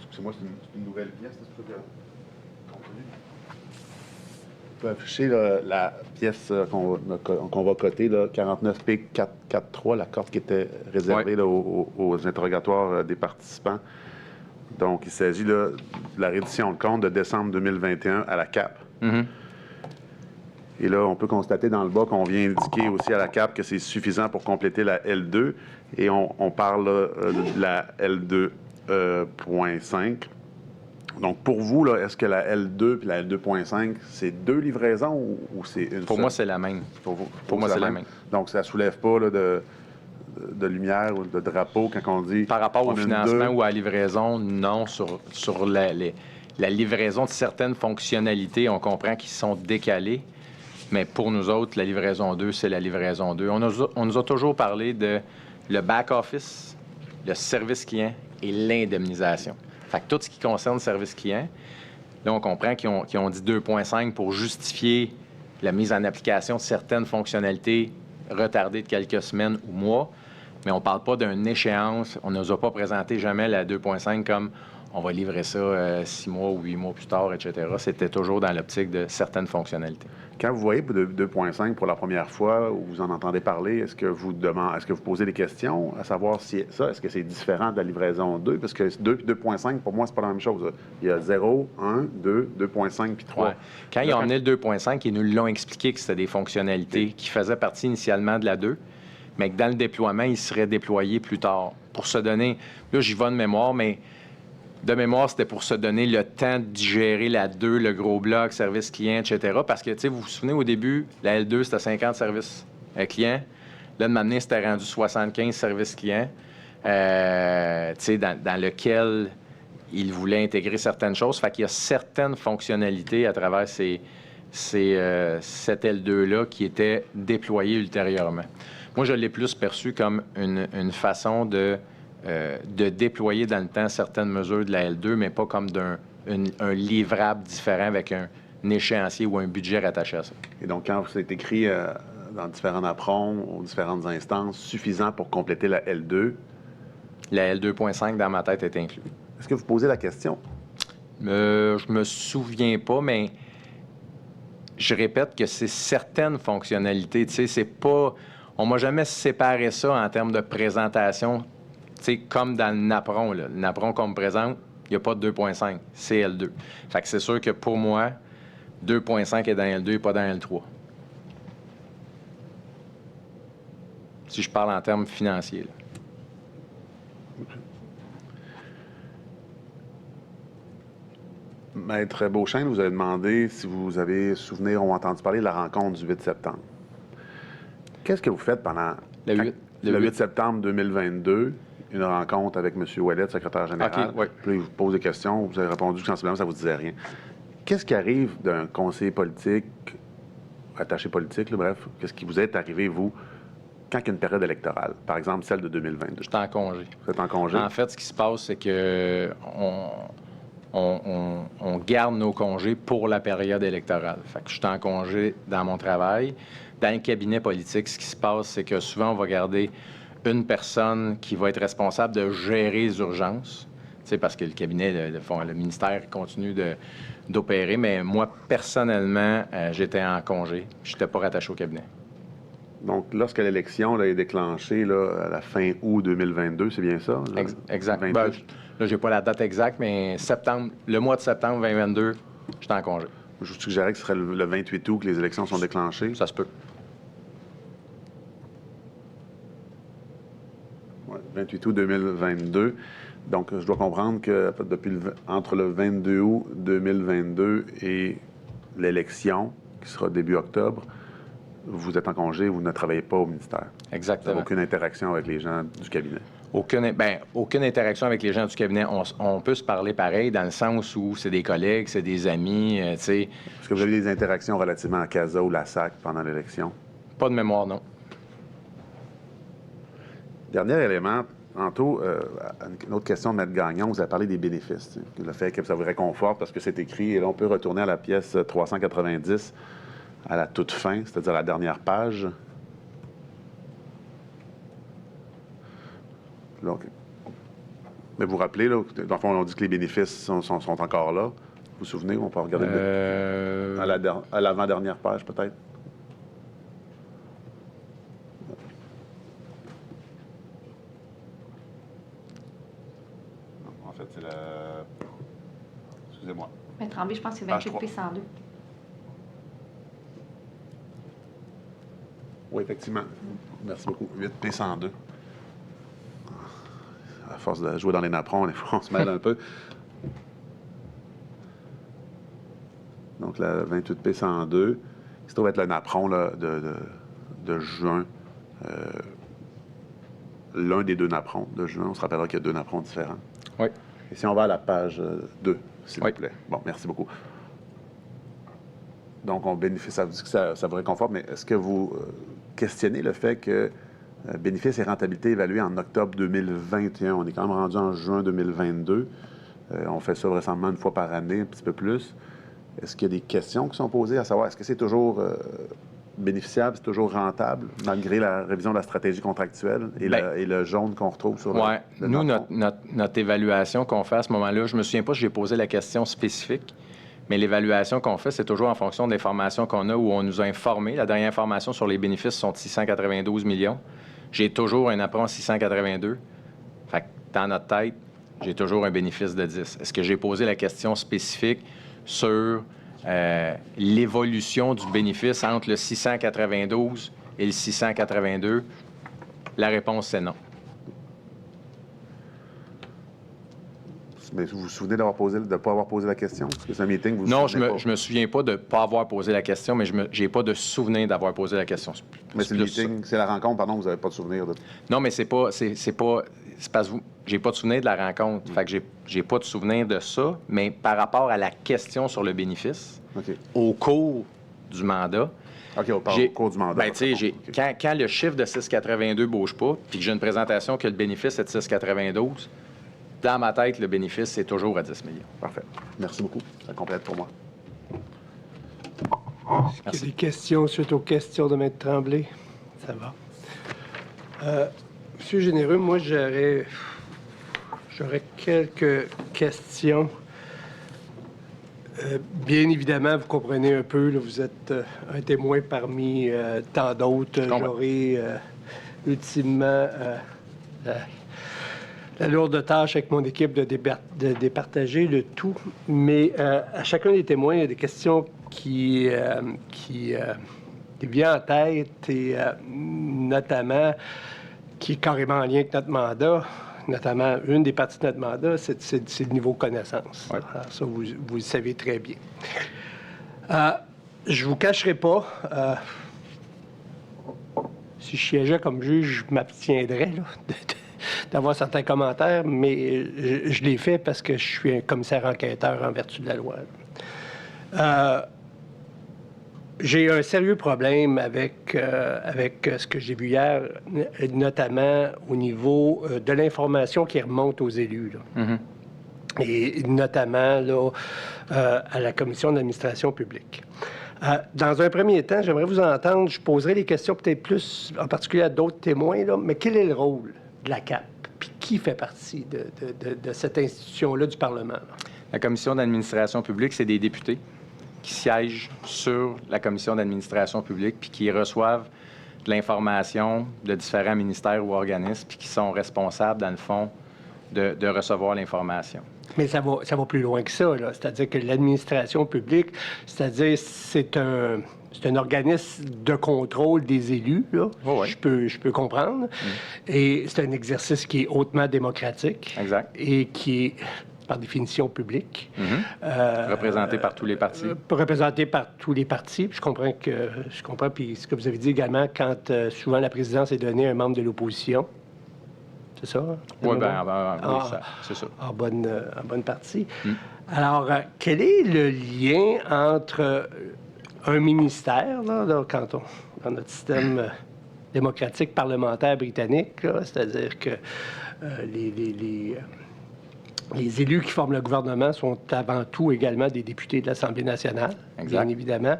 Excusez-moi, c'est une nouvelle pièce, c'est ça que... Vous pouvez afficher là, la pièce qu'on va coter, 49P443, la corde qui était réservée là, aux interrogatoires des participants. Donc, il s'agit là, de la reddition de compte de décembre 2021 à la CAP. Mm-hmm. Et là, on peut constater dans le bas qu'on vient indiquer aussi à la CAP que c'est suffisant pour compléter la L2. Et on parle de la L2.5. Donc, pour vous, là, est-ce que la L2 puis la L2.5, c'est 2 livraisons ou c'est une Pour seule? moi, c'est la même. Pour vous? Pour moi, c'est la même. Donc, ça ne soulève pas là, de lumière ou de drapeau quand on dit... Par rapport on au a une financement 2. ou à la livraison, non. Sur la livraison de certaines fonctionnalités, on comprend qu'ils sont décalés. Mais pour nous autres, la livraison 2, c'est la livraison 2. On nous a toujours parlé de le back-office, le service client et l'indemnisation. Fait que tout ce qui concerne le service client, là, on comprend qu'ils ont dit 2.5 pour justifier la mise en application de certaines fonctionnalités retardées de quelques semaines ou mois. Mais on ne parle pas d'une échéance. On ne nous a pas présenté jamais la 2.5 comme on va livrer ça 6 mois ou 8 mois plus tard, etc. C'était toujours dans l'optique de certaines fonctionnalités. Quand vous voyez 2.5 pour la première fois ou vous en entendez parler, est-ce que vous posez des questions à savoir si est-ce que c'est différent de la livraison 2? Parce que 2 et 2.5, pour moi, c'est pas la même chose. Là. Il y a 0, 1, 2, 2.5 puis 3. Ouais. Quand ils ont amené le 2.5, ils nous l'ont expliqué que c'était des fonctionnalités qui faisaient partie initialement de la 2, mais que dans le déploiement, ils seraient déployés plus tard. Pour se donner, là, j'y vais de mémoire, mais de mémoire, c'était pour se donner le temps de digérer la 2, le gros bloc, service client, etc. Parce que, tu sais, vous vous souvenez, au début, la L2, c'était 50 services clients. Là, de m'amener, c'était rendu 75 services clients, tu sais, dans lequel ils voulaient intégrer certaines choses. Fait qu'il y a certaines fonctionnalités à travers cette L2-là qui étaient déployées ultérieurement. Moi, je l'ai plus perçu comme une façon de déployer dans le temps certaines mesures de la L2, mais pas comme un livrable différent avec un échéancier ou un budget rattaché à ça. Et donc, quand c'est écrit dans différents approns, aux différentes instances, suffisant pour compléter la L2... La L2.5, dans ma tête, est inclus. Est-ce que vous posez la question? Je me souviens pas, mais je répète que c'est certaines fonctionnalités. Tu sais, c'est pas... On m'a jamais séparé ça en termes de présentation. Tu sais, comme dans le NAPRON, là. Le NAPRON qu'on me présente, il n'y a pas de 2.5, c'est L2. Fait que c'est sûr que pour moi, 2.5 est dans L2 et pas dans L3. Si je parle en termes financiers, là. Maître Beauchesne, vous avez demandé si vous avez souvenir ou entendu parler de la rencontre du 8 septembre. Qu'est-ce que vous faites pendant Le 8 septembre 2022, une rencontre avec M. Ouellet, secrétaire général? OK, oui. Puis il vous pose des questions, vous avez répondu que sensiblement, ça ne vous disait rien. Qu'est-ce qui arrive d'un conseiller politique, attaché politique, là, bref, qu'est-ce qui vous est arrivé, vous, quand il y a une période électorale, par exemple celle de 2022? Je suis en congé. Vous êtes en congé? En fait, ce qui se passe, c'est que on garde nos congés pour la période électorale. Fait que je suis en congé dans mon travail. Dans le cabinet politique, ce qui se passe, c'est que souvent, on va garder une personne qui va être responsable de gérer les urgences. Tu sais, parce que le cabinet, le ministère continue d'opérer. Mais moi, personnellement, j'étais en congé. Je n'étais pas rattaché au cabinet. Donc, lorsque l'élection là, est déclenchée là, à la fin août 2022, c'est bien ça? Là? Exact. 28? Ben, là, j'ai pas la date exacte, mais le mois de septembre 2022, j'étais en congé. Je vous suggérais que ce serait le 28 août que les élections sont déclenchées. Ça se peut. Ouais, 28 août 2022. Donc, je dois comprendre que entre le 22 août 2022 et l'élection, qui sera début octobre, vous êtes en congé, vous ne travaillez pas au ministère. Exactement. Vous n'avez aucune interaction avec les gens du cabinet. Aucune interaction avec les gens du cabinet. On peut se parler pareil dans le sens où c'est des collègues, c'est des amis, tu sais. Est-ce que vous avez des interactions relativement à CASA ou la SAC pendant l'élection? Pas de mémoire, non. Dernier élément, tantôt, une autre question de Maître Gagnon, vous avez parlé des bénéfices. Le fait que ça vous réconforte parce que c'est écrit, et là, on peut retourner à la pièce 390 à la toute fin, c'est-à-dire la dernière page. Là, mais vous vous rappelez, là, dans le fond, on dit que les bénéfices sont encore là. Vous vous souvenez? On peut regarder à l'avant-dernière page, peut-être. Non, en fait, c'est la... Excusez-moi. Mais Tremblay, je pense que c'est 28 P102. Oui, effectivement. Merci beaucoup. 8P102. À force de jouer dans les napperons, on se mêle un peu. Donc, la 28P 102, qui se trouve être le napperon là, de juin. L'un des deux napperons de juin. On se rappellera qu'il y a deux napperons différents. Oui. Et si on va à la page 2, s'il Oui. vous plaît. Bon, merci beaucoup. Donc, on bénéficie, ça vous dit que ça vous réconforte, mais est-ce que vous questionnez le fait que bénéfices et rentabilité évalués en octobre 2021, on est quand même rendu en juin 2022, on fait ça vraisemblablement une fois par année, un petit peu plus. Est-ce qu'il y a des questions qui sont posées à savoir, est-ce que c'est toujours bénéficiable, c'est toujours rentable, malgré la révision de la stratégie contractuelle et, et le jaune qu'on retrouve sur Oui. le Nous, napperon? notre évaluation qu'on fait à ce moment-là, je ne me souviens pas si j'ai posé la question spécifique, mais l'évaluation qu'on fait, c'est toujours en fonction de l'information qu'on a, où on nous a informé. La dernière information sur les bénéfices sont de 692 millions. J'ai toujours un apprend 682. Fait que dans notre tête, j'ai toujours un bénéfice de 10. Est-ce que j'ai posé la question spécifique sur l'évolution du bénéfice entre le 692 et le 682? La réponse, c'est non. Mais vous vous souvenez de ne pas avoir posé la question? Est-ce que c'est un meeting? Vous Non, souvenez pas? je me souviens pas de ne pas avoir posé la question, mais je n'ai pas de souvenir d'avoir posé la question. Mais c'est le plus ça. meeting, c'est la rencontre, pardon, vous n'avez pas de souvenir de... Non, mais c'est parce que j'ai pas de souvenir de la rencontre. Fait que j'ai pas de souvenir de ça, mais par rapport à la question sur le bénéfice, OK. au cours du mandat, OK, on parle au cours du mandat. ben, tu sais, OK. quand le chiffre de 6,82 bouge pas, puis que j'ai une présentation que le bénéfice est de 6,92, dans ma tête, le bénéfice, c'est toujours à 10 millions. Parfait. Merci beaucoup. Ça complète pour moi. Est-ce qu'il y a des questions suite aux questions de Maître Tremblay? Ça va. Monsieur Généreux, moi, j'aurais quelques questions. Bien évidemment, vous comprenez un peu, là, vous êtes un témoin parmi tant d'autres. J'aurai ultimement la lourde tâche avec mon équipe de départager le tout. Mais à chacun des témoins, il y a des questions qui viennent en tête, et notamment qui est carrément en lien avec notre mandat. Notamment, une des parties de notre mandat, c'est le niveau connaissance. Ouais. Alors, ça, vous le savez très bien. Je ne vous cacherai pas, si je siégeais comme juge, je m'abstiendrais là, d'avoir certains commentaires, mais je l'ai fait parce que je suis un commissaire enquêteur en vertu de la loi. J'ai un sérieux problème avec ce que j'ai vu hier, notamment au niveau de l'information qui remonte aux élus. Là. Mm-hmm. Et notamment là, à la Commission d'administration publique. Dans un premier temps, j'aimerais vous entendre. Je poserai les questions peut-être plus, en particulier à d'autres témoins, là, mais quel est le rôle de la CAP? Puis qui fait partie de cette institution-là du Parlement? Là? La Commission d'administration publique, c'est des députés qui siègent sur la Commission d'administration publique puis qui reçoivent de l'information de différents ministères ou organismes puis qui sont responsables, dans le fond, de recevoir l'information. Mais ça va plus loin que ça, là. C'est-à-dire que l'administration publique, c'est-à-dire c'est un organisme de contrôle des élus, là. Oh oui. Je peux comprendre. Et c'est un exercice qui est hautement démocratique. Exact. Et qui est, par définition, public. Représenté par tous les partis. Représenté par tous les partis. Puis je comprends, puis ce que vous avez dit également, quand souvent la présidence est donnée à un membre de l'opposition. C'est ça? Oui, c'est ça. En bonne partie. Alors, quel est le lien entre un ministère, là, dans notre système démocratique parlementaire britannique, là, c'est-à-dire que les élus qui forment le gouvernement sont avant tout également des députés de l'Assemblée nationale, exact. Bien évidemment.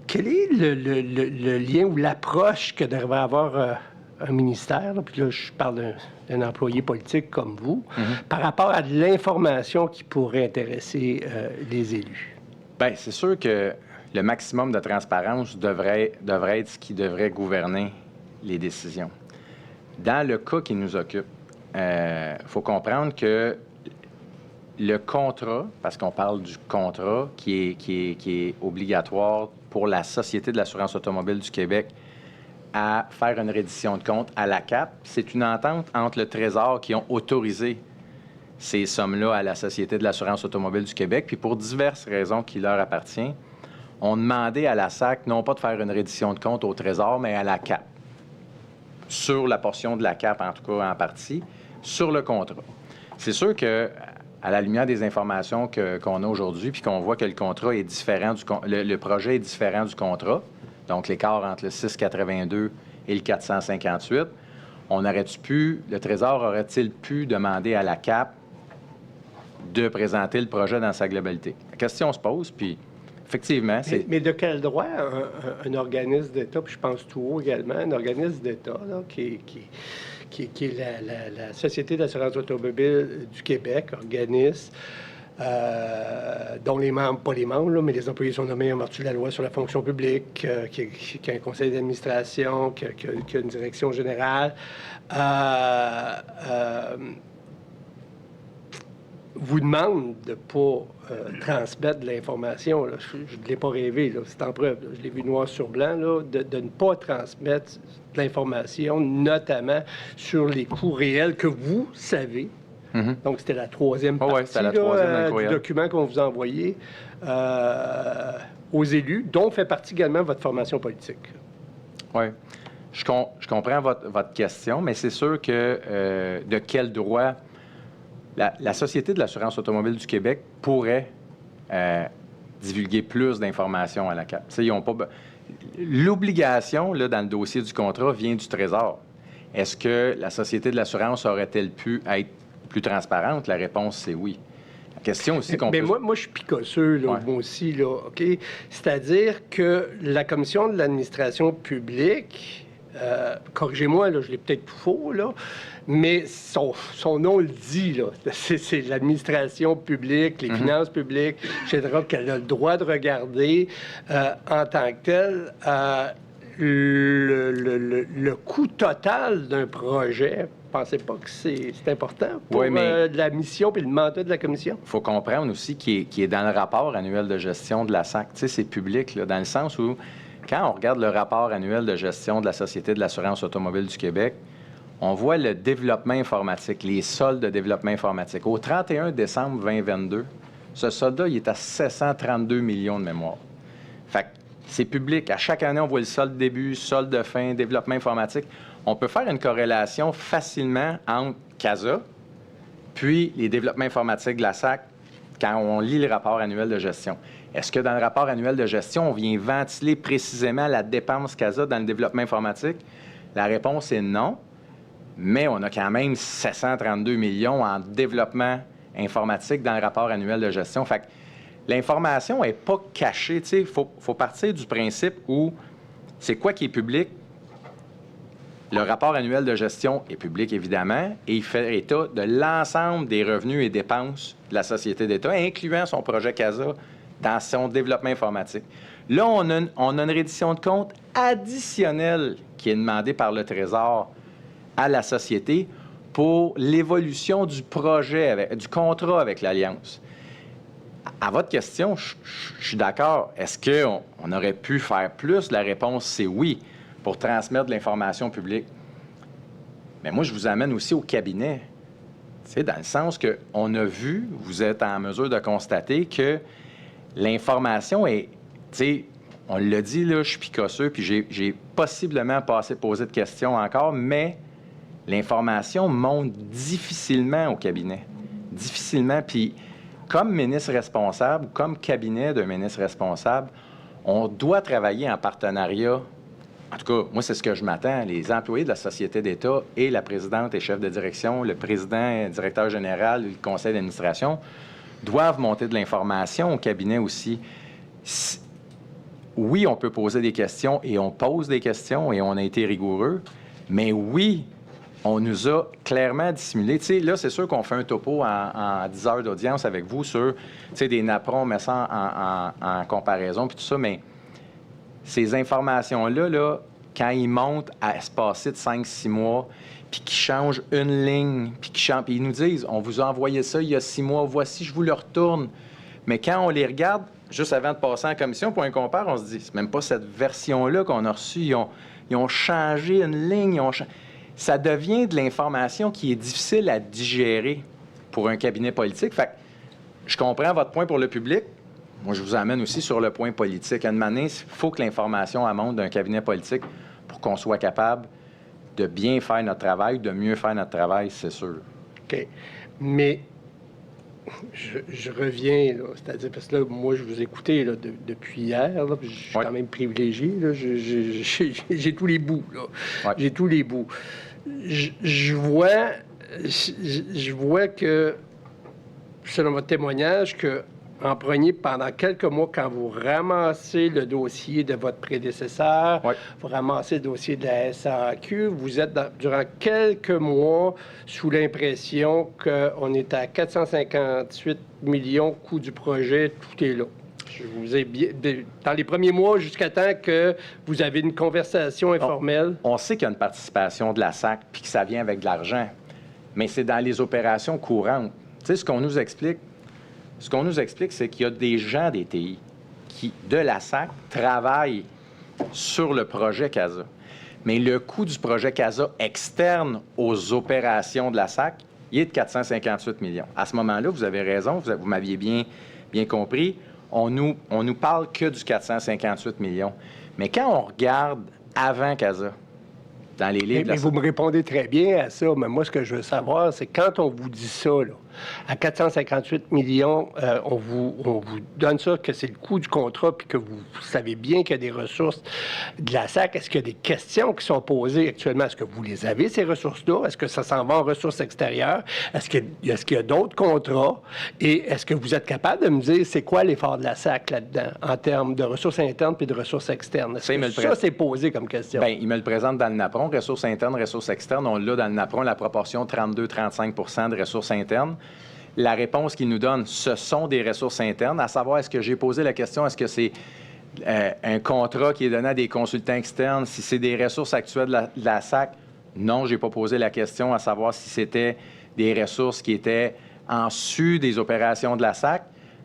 Quel est le lien ou l'approche que devrait avoir un ministère, là, puis là, je parle d'un employé politique comme vous, par rapport à de l'information qui pourrait intéresser les élus? Bien, c'est sûr que le maximum de transparence devrait être ce qui devrait gouverner les décisions. Dans le cas qui nous occupe, il faut comprendre que le contrat, parce qu'on parle du contrat qui est obligatoire pour la Société de l'assurance automobile du Québec à faire une reddition de compte à la CAP, c'est une entente entre le Trésor qui ont autorisé ces sommes-là à la Société de l'assurance automobile du Québec. Puis pour diverses raisons qui leur appartiennent, on demandait à la SAC non pas de faire une reddition de compte au Trésor, mais à la CAP. Sur la portion de la CAP, en tout cas en partie, sur le contrat. C'est sûr que à la lumière des informations qu'on a aujourd'hui, puis qu'on voit que le contrat est différent le projet est différent du contrat, donc l'écart entre le 682 et le 458, le Trésor aurait-il pu demander à la CAP de présenter le projet dans sa globalité? La question se pose, puis effectivement, c'est... Mais de quel droit un organisme d'État, puis je pense tout haut également, un organisme d'État là, qui est la Société d'assurance automobile du Québec, organisme dont les membres, pas les membres, là, mais les employés sont nommés en vertu de la loi sur la fonction publique, qui a un conseil d'administration, qui a une direction générale, vous demande de ne pas transmettre de l'information. Là. Je ne l'ai pas rêvé, là. C'est en preuve. Là. Je l'ai vu noir sur blanc, là, de ne pas transmettre de l'information, notamment sur les coûts réels que vous savez. Mm-hmm. Donc, c'était la troisième partie du document qu'on vous a envoyé aux élus, dont fait partie également votre formation politique. Oui. Je comprends votre question, mais c'est sûr que de quel droit la Société de l'assurance automobile du Québec pourrait divulguer plus d'informations à la CAP. Ils ont pas... L'obligation, là, dans le dossier du contrat, vient du Trésor. Est-ce que la Société de l'assurance aurait-elle pu être plus transparente? La réponse, c'est oui. La question aussi qu'on peut... Mais moi, je suis picosseux, là, moi aussi, là, OK? C'est-à-dire que la Commission de l'administration publique, corrigez-moi, là, je l'ai peut-être tout faux, là, mais son nom le dit, là. C'est l'administration publique, les finances publiques, etc., qu'elle a le droit de regarder en tant que telle le coût total d'un projet. Pensez pas que c'est important pour la mission et le mandat de la Commission? Il faut comprendre aussi qui est dans le rapport annuel de gestion de la SAC. Tu sais, c'est public, là, dans le sens où, quand on regarde le rapport annuel de gestion de la Société de l'assurance automobile du Québec, on voit le développement informatique, les soldes de développement informatique. Au 31 décembre 2022, ce solde-là, il est à 732 millions de mémoire. Fait que c'est public. À chaque année, on voit le solde début, solde de fin, développement informatique. On peut faire une corrélation facilement entre CASA puis les développements informatiques de la SAC quand on lit le rapport annuel de gestion. Est-ce que dans le rapport annuel de gestion, on vient ventiler précisément la dépense CASA dans le développement informatique? La réponse est non. Mais on a quand même 732 millions en développement informatique dans le rapport annuel de gestion. Fait que l'information n'est pas cachée. Il faut partir du principe où c'est quoi qui est public? Le rapport annuel de gestion est public, évidemment, et il fait état de l'ensemble des revenus et dépenses de la société d'État, incluant son projet CASA dans son développement informatique. Là, on a une reddition de compte additionnelle qui est demandée par le Trésor à la société pour l'évolution du projet, du contrat avec l'Alliance. À votre question, je suis d'accord. Est-ce qu'on aurait pu faire plus? La réponse, c'est oui, pour transmettre de l'information publique. Mais moi, je vous amène aussi au cabinet. C'est dans le sens qu'on a vu, vous êtes en mesure de constater que l'information est... On l'a dit, là, je suis picosseux, puis j'ai possiblement pas assez posé de questions encore, mais l'information monte difficilement au cabinet. Difficilement. Puis, comme ministre responsable, comme cabinet d'un ministre responsable, on doit travailler en partenariat. En tout cas, moi, c'est ce que je m'attends. Les employés de la Société d'État et la présidente et chef de direction, le président, directeur général, le conseil d'administration, doivent monter de l'information au cabinet aussi. Oui, on peut poser des questions et on pose des questions et on a été rigoureux, mais oui, on nous a clairement dissimulé. Tu sais, là, c'est sûr qu'on fait un topo en 10 heures d'audience avec vous sur, tu sais, des napperons, on met ça en comparaison, puis tout ça, mais ces informations-là, là, quand ils montent à espacer de 5-6 mois, puis qu'ils changent une ligne, puis ils nous disent, on vous a envoyé ça il y a 6 mois, voici, je vous le retourne. Mais quand on les regarde, juste avant de passer en commission, pour un compare, on se dit, c'est même pas cette version-là qu'on a reçue. Ils ont changé une ligne, ça devient de l'information qui est difficile à digérer pour un cabinet politique. Fait que je comprends votre point pour le public. Moi, je vous amène aussi sur le point politique. À un moment donné, il faut que l'information monte d'un cabinet politique pour qu'on soit capable de bien faire notre travail, de mieux faire notre travail, c'est sûr. OK. Mais je reviens, là, c'est-à-dire, parce que là, moi, je vous écoutais là, depuis hier, là, puis je suis quand même privilégié. Là, j'ai tous les bouts. Là. Ouais. J'ai tous les bouts. Je vois que, selon votre témoignage, que en premier, pendant quelques mois, quand vous ramassez le dossier de votre prédécesseur, vous ramassez le dossier de la SAQ, vous êtes, durant quelques mois, sous l'impression qu'on est à 458 millions coût du projet, tout est là. Je vous ai bien, dans les premiers mois, jusqu'à temps que vous avez une conversation informelle. On sait qu'il y a une participation de la SAC puis que ça vient avec de l'argent, mais c'est dans les opérations courantes. Tu sais, ce qu'on nous explique, c'est qu'il y a des gens des TI qui, de la SAC, travaillent sur le projet CASA. Mais le coût du projet CASA externe aux opérations de la SAC, il est de 458 millions. À ce moment-là, vous avez raison, vous m'aviez bien compris, on nous parle que du 458 millions. Mais quand on regarde avant CASA, dans les livres... Mais vous me répondez très bien à ça, mais moi, ce que je veux savoir, c'est quand on vous dit ça, là, à 458 millions, on vous donne ça, que c'est le coût du contrat, puis que vous savez bien qu'il y a des ressources de la SAC. Est-ce qu'il y a des questions qui sont posées actuellement? Est-ce que vous les avez, ces ressources-là? Est-ce que ça s'en va en ressources extérieures? Est-ce qu'il y a d'autres contrats? Et est-ce que vous êtes capable de me dire c'est quoi l'effort de la SAC là-dedans, en termes de ressources internes puis de ressources externes? Est-ce que ça, c'est posé comme question? Bien, il me le présente dans le NAPRON, ressources internes, ressources externes. On l'a dans le NAPRON, la proportion 32-35 de ressources internes. La réponse qu'il nous donne, ce sont des ressources internes, à savoir, est-ce que j'ai posé la question, est-ce que c'est un contrat qui est donné à des consultants externes, si c'est des ressources actuelles de la SAC? Non, je n'ai pas posé la question à savoir si c'était des ressources qui étaient en sus des opérations de la SAC,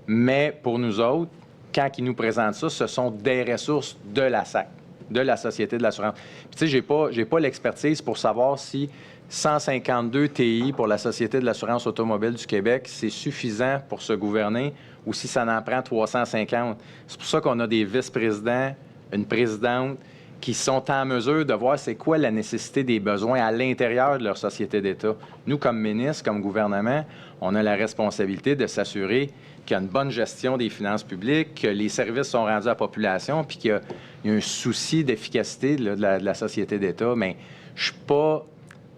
mais pour nous autres, quand ils nous présentent ça, ce sont des ressources de la SAC, de la Société de l'assurance. Puis tu sais, j'ai pas l'expertise pour savoir si 152 TI pour la Société de l'assurance automobile du Québec, c'est suffisant pour se gouverner ou si ça en prend 350. C'est pour ça qu'on a des vice-présidents, une présidente qui sont en mesure de voir c'est quoi la nécessité des besoins à l'intérieur de leur société d'État. Nous, comme ministre, comme gouvernement, on a la responsabilité de s'assurer qu'il y a une bonne gestion des finances publiques, que les services sont rendus à la population, puis qu'il y a un souci d'efficacité de la société d'État. Mais je suis pas...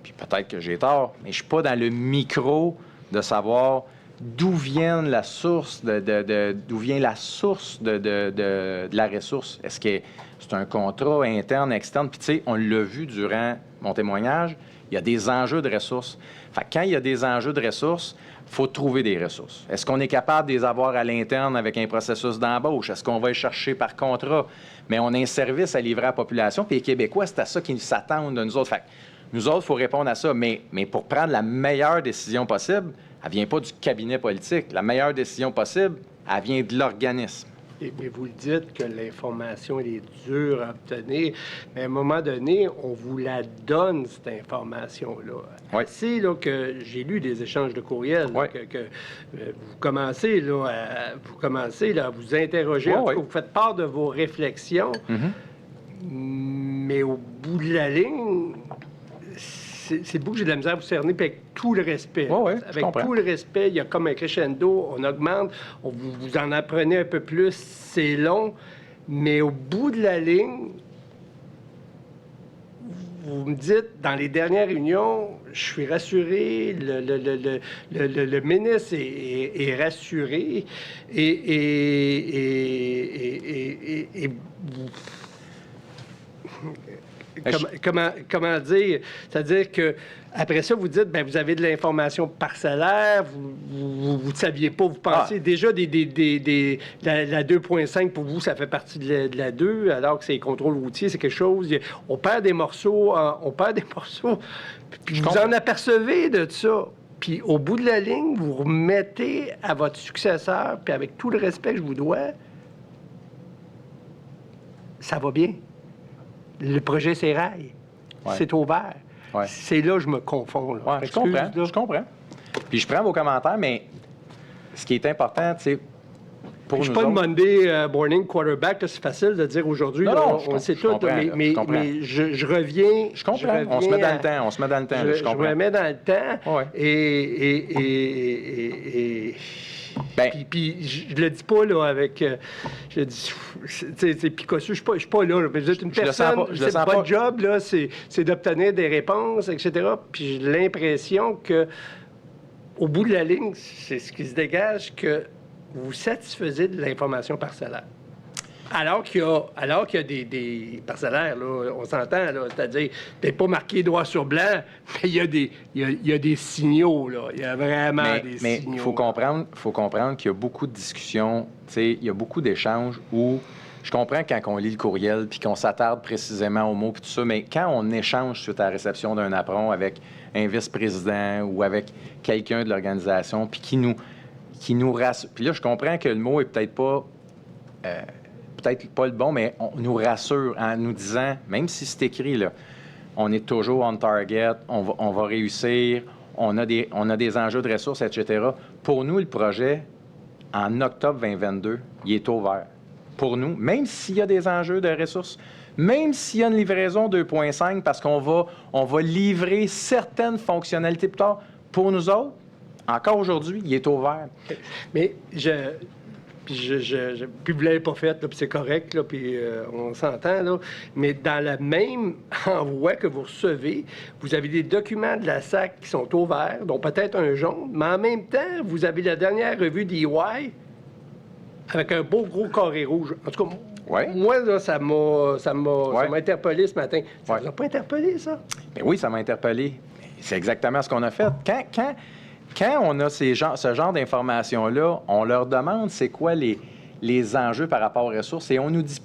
Puis peut-être que j'ai tort, mais je ne suis pas dans le micro de savoir d'où vient la source d'où vient la source de la ressource. Est-ce que c'est un contrat interne, externe? Puis tu sais, on l'a vu durant mon témoignage, il y a des enjeux de ressources. Fait que quand il y a des enjeux de ressources, il faut trouver des ressources. Est-ce qu'on est capable de les avoir à l'interne avec un processus d'embauche? Est-ce qu'on va les chercher par contrat? Mais on a un service à livrer à la population, puis les Québécois, c'est à ça qu'ils s'attendent de nous autres. Fait que nous autres, il faut répondre à ça, mais pour prendre la meilleure décision possible, elle ne vient pas du cabinet politique. La meilleure décision possible, elle vient de l'organisme. Mais vous le dites que l'information, elle est dure à obtenir, mais à un moment donné, on vous la donne, cette information-là. Oui. C'est là que j'ai lu des échanges de courriels, là, que vous commencez là, à vous interroger, Oui, en tout cas, oui. vous faites part de vos réflexions, mais au bout de la ligne... C'est le bout que j'ai de la misère à vous cerner, puis avec tout le respect. Oui, je avec comprends. tout le respect, il y a comme un crescendo, on augmente, vous en apprenez un peu plus, c'est long, mais au bout de la ligne, vous me dites, dans les dernières réunions, je suis rassuré, le ministre est rassuré, et vous... Comment dire? C'est-à-dire que après ça, vous dites, bien, vous avez de l'information parcellaire, vous ne saviez pas, vous pensez déjà la 2.5 pour vous, ça fait partie de la 2, alors que c'est les contrôles routiers, c'est quelque chose. On perd des morceaux, puis vous en apercevez de ça. Puis au bout de la ligne, vous remettez à votre successeur, puis avec tout le respect que je vous dois, ça va bien. Le projet s'éraille. Ouais. C'est ouvert. Ouais. C'est là que je me confonds. Là. Ouais, je comprends. Puis je prends vos commentaires, mais ce qui est important, tu sais, pour Je nous suis pas autres... de Monday morning quarterback, là, c'est facile de dire aujourd'hui, Non, là, non, on sait je tout, comprends, mais, là, je mais, comprends. mais je reviens. Je comprends. je On se met reviens dans le temps. On se met dans le temps. là, je Je comprends. me mets dans le temps. Ouais. Et Ben- puis je le dis pas là avec. Je le dis. C'est Picasso, je suis pas là. Mais vous êtes une Je le sens personne. pas, je le C'est sens votre pas. job, là, c'est d'obtenir des réponses, etc. Puis j'ai l'impression que, au bout de la ligne, c'est ce qui se dégage que vous satisfaisez de l'information parcellaire. Alors qu'il y a des parcellaires, là, on s'entend, là, c'est-à-dire, peut-être pas marqué noir sur blanc, mais il y a des signaux, là. Il y a vraiment des Mais signaux. il faut comprendre qu'il y a beaucoup de discussions, tu sais, il y a beaucoup d'échanges où je comprends quand on lit le courriel puis qu'on s'attarde précisément aux mots puis tout ça, mais quand on échange suite à la réception d'un apron avec un vice-président ou avec quelqu'un de l'organisation puis qui nous rassure. Puis là, je comprends que le mot est peut-être pas le bon, mais on nous rassure en nous disant, même si c'est écrit, là, on est toujours on target, on va réussir, on a des enjeux de ressources, etc. Pour nous, le projet, en octobre 2022, il est ouvert. Pour nous, même s'il y a des enjeux de ressources, même s'il y a une livraison 2.5, parce qu'on va livrer certaines fonctionnalités plus tard, pour nous autres, encore aujourd'hui, il est ouvert. Mais puis vous l'avez pas fait, là, puis c'est correct, là, puis on s'entend, là. Mais dans le même envoi que vous recevez, vous avez des documents de la SAC qui sont ouverts, dont peut-être un jaune, mais en même temps, vous avez la dernière revue d'EY avec un beau gros carré rouge. En tout cas, Ouais. moi, là, ça m'a interpellé ce matin. Ça Ouais. vous a pas interpellé, ça? Mais oui, ça m'a interpellé. C'est exactement ce qu'on a fait. Quand on a ce genre d'informations-là, on leur demande c'est quoi les enjeux par rapport aux ressources et on nous dit,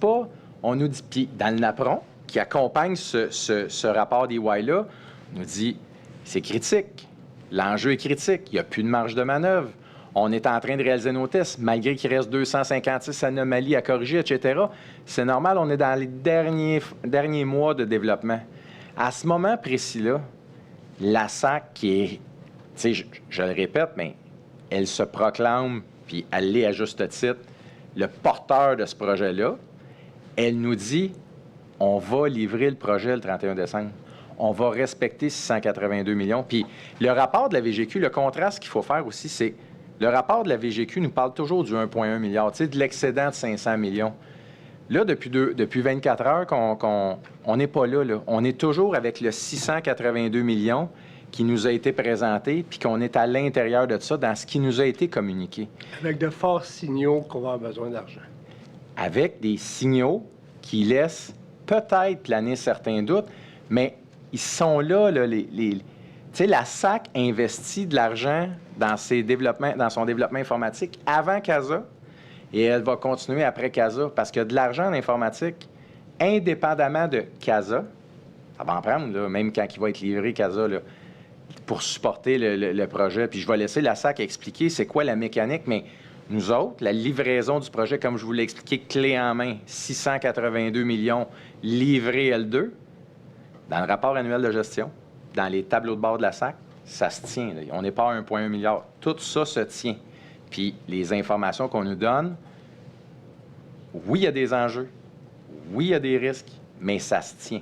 puis dans le NAPRON, qui accompagne ce rapport d'EY-là, on nous dit c'est critique, l'enjeu est critique, il n'y a plus de marge de manœuvre, on est en train de réaliser nos tests, malgré qu'il reste 256 anomalies à corriger, etc. C'est normal, on est dans les derniers mois de développement. À ce moment précis-là, la SAC qui est... Tu sais, je le répète, mais elle se proclame, puis elle l'est à juste titre, le porteur de ce projet-là. Elle nous dit, on va livrer le projet le 31 décembre. On va respecter 682 millions. Puis le rapport de la VGQ, le contraste qu'il faut faire aussi, c'est le rapport de la VGQ nous parle toujours du 1,1 milliard, tu sais, de l'excédent de 500 millions. Là, depuis 24 heures on n'est pas là. On est toujours avec le 682 millions qui nous a été présenté, puis qu'on est à l'intérieur de ça, dans ce qui nous a été communiqué. Avec de forts signaux qu'on va avoir besoin d'argent. Avec des signaux qui laissent peut-être planer certains doutes, mais ils sont là, tu sais, la SAC investit de l'argent dans son développement informatique avant CASA, et elle va continuer après CASA, parce que de l'argent en informatique, indépendamment de CASA, ça va en prendre, là, même quand il va être livré CASA, là, pour supporter le projet. Puis je vais laisser la SAC expliquer c'est quoi la mécanique, mais nous autres, la livraison du projet, comme je vous l'ai expliqué, clé en main, 682 millions livrés L2, dans le rapport annuel de gestion, dans les tableaux de bord de la SAC, ça se tient. Là. On n'est pas à 1,1 milliard. Tout ça se tient. Puis les informations qu'on nous donne, oui, il y a des enjeux, oui, il y a des risques, mais ça se tient.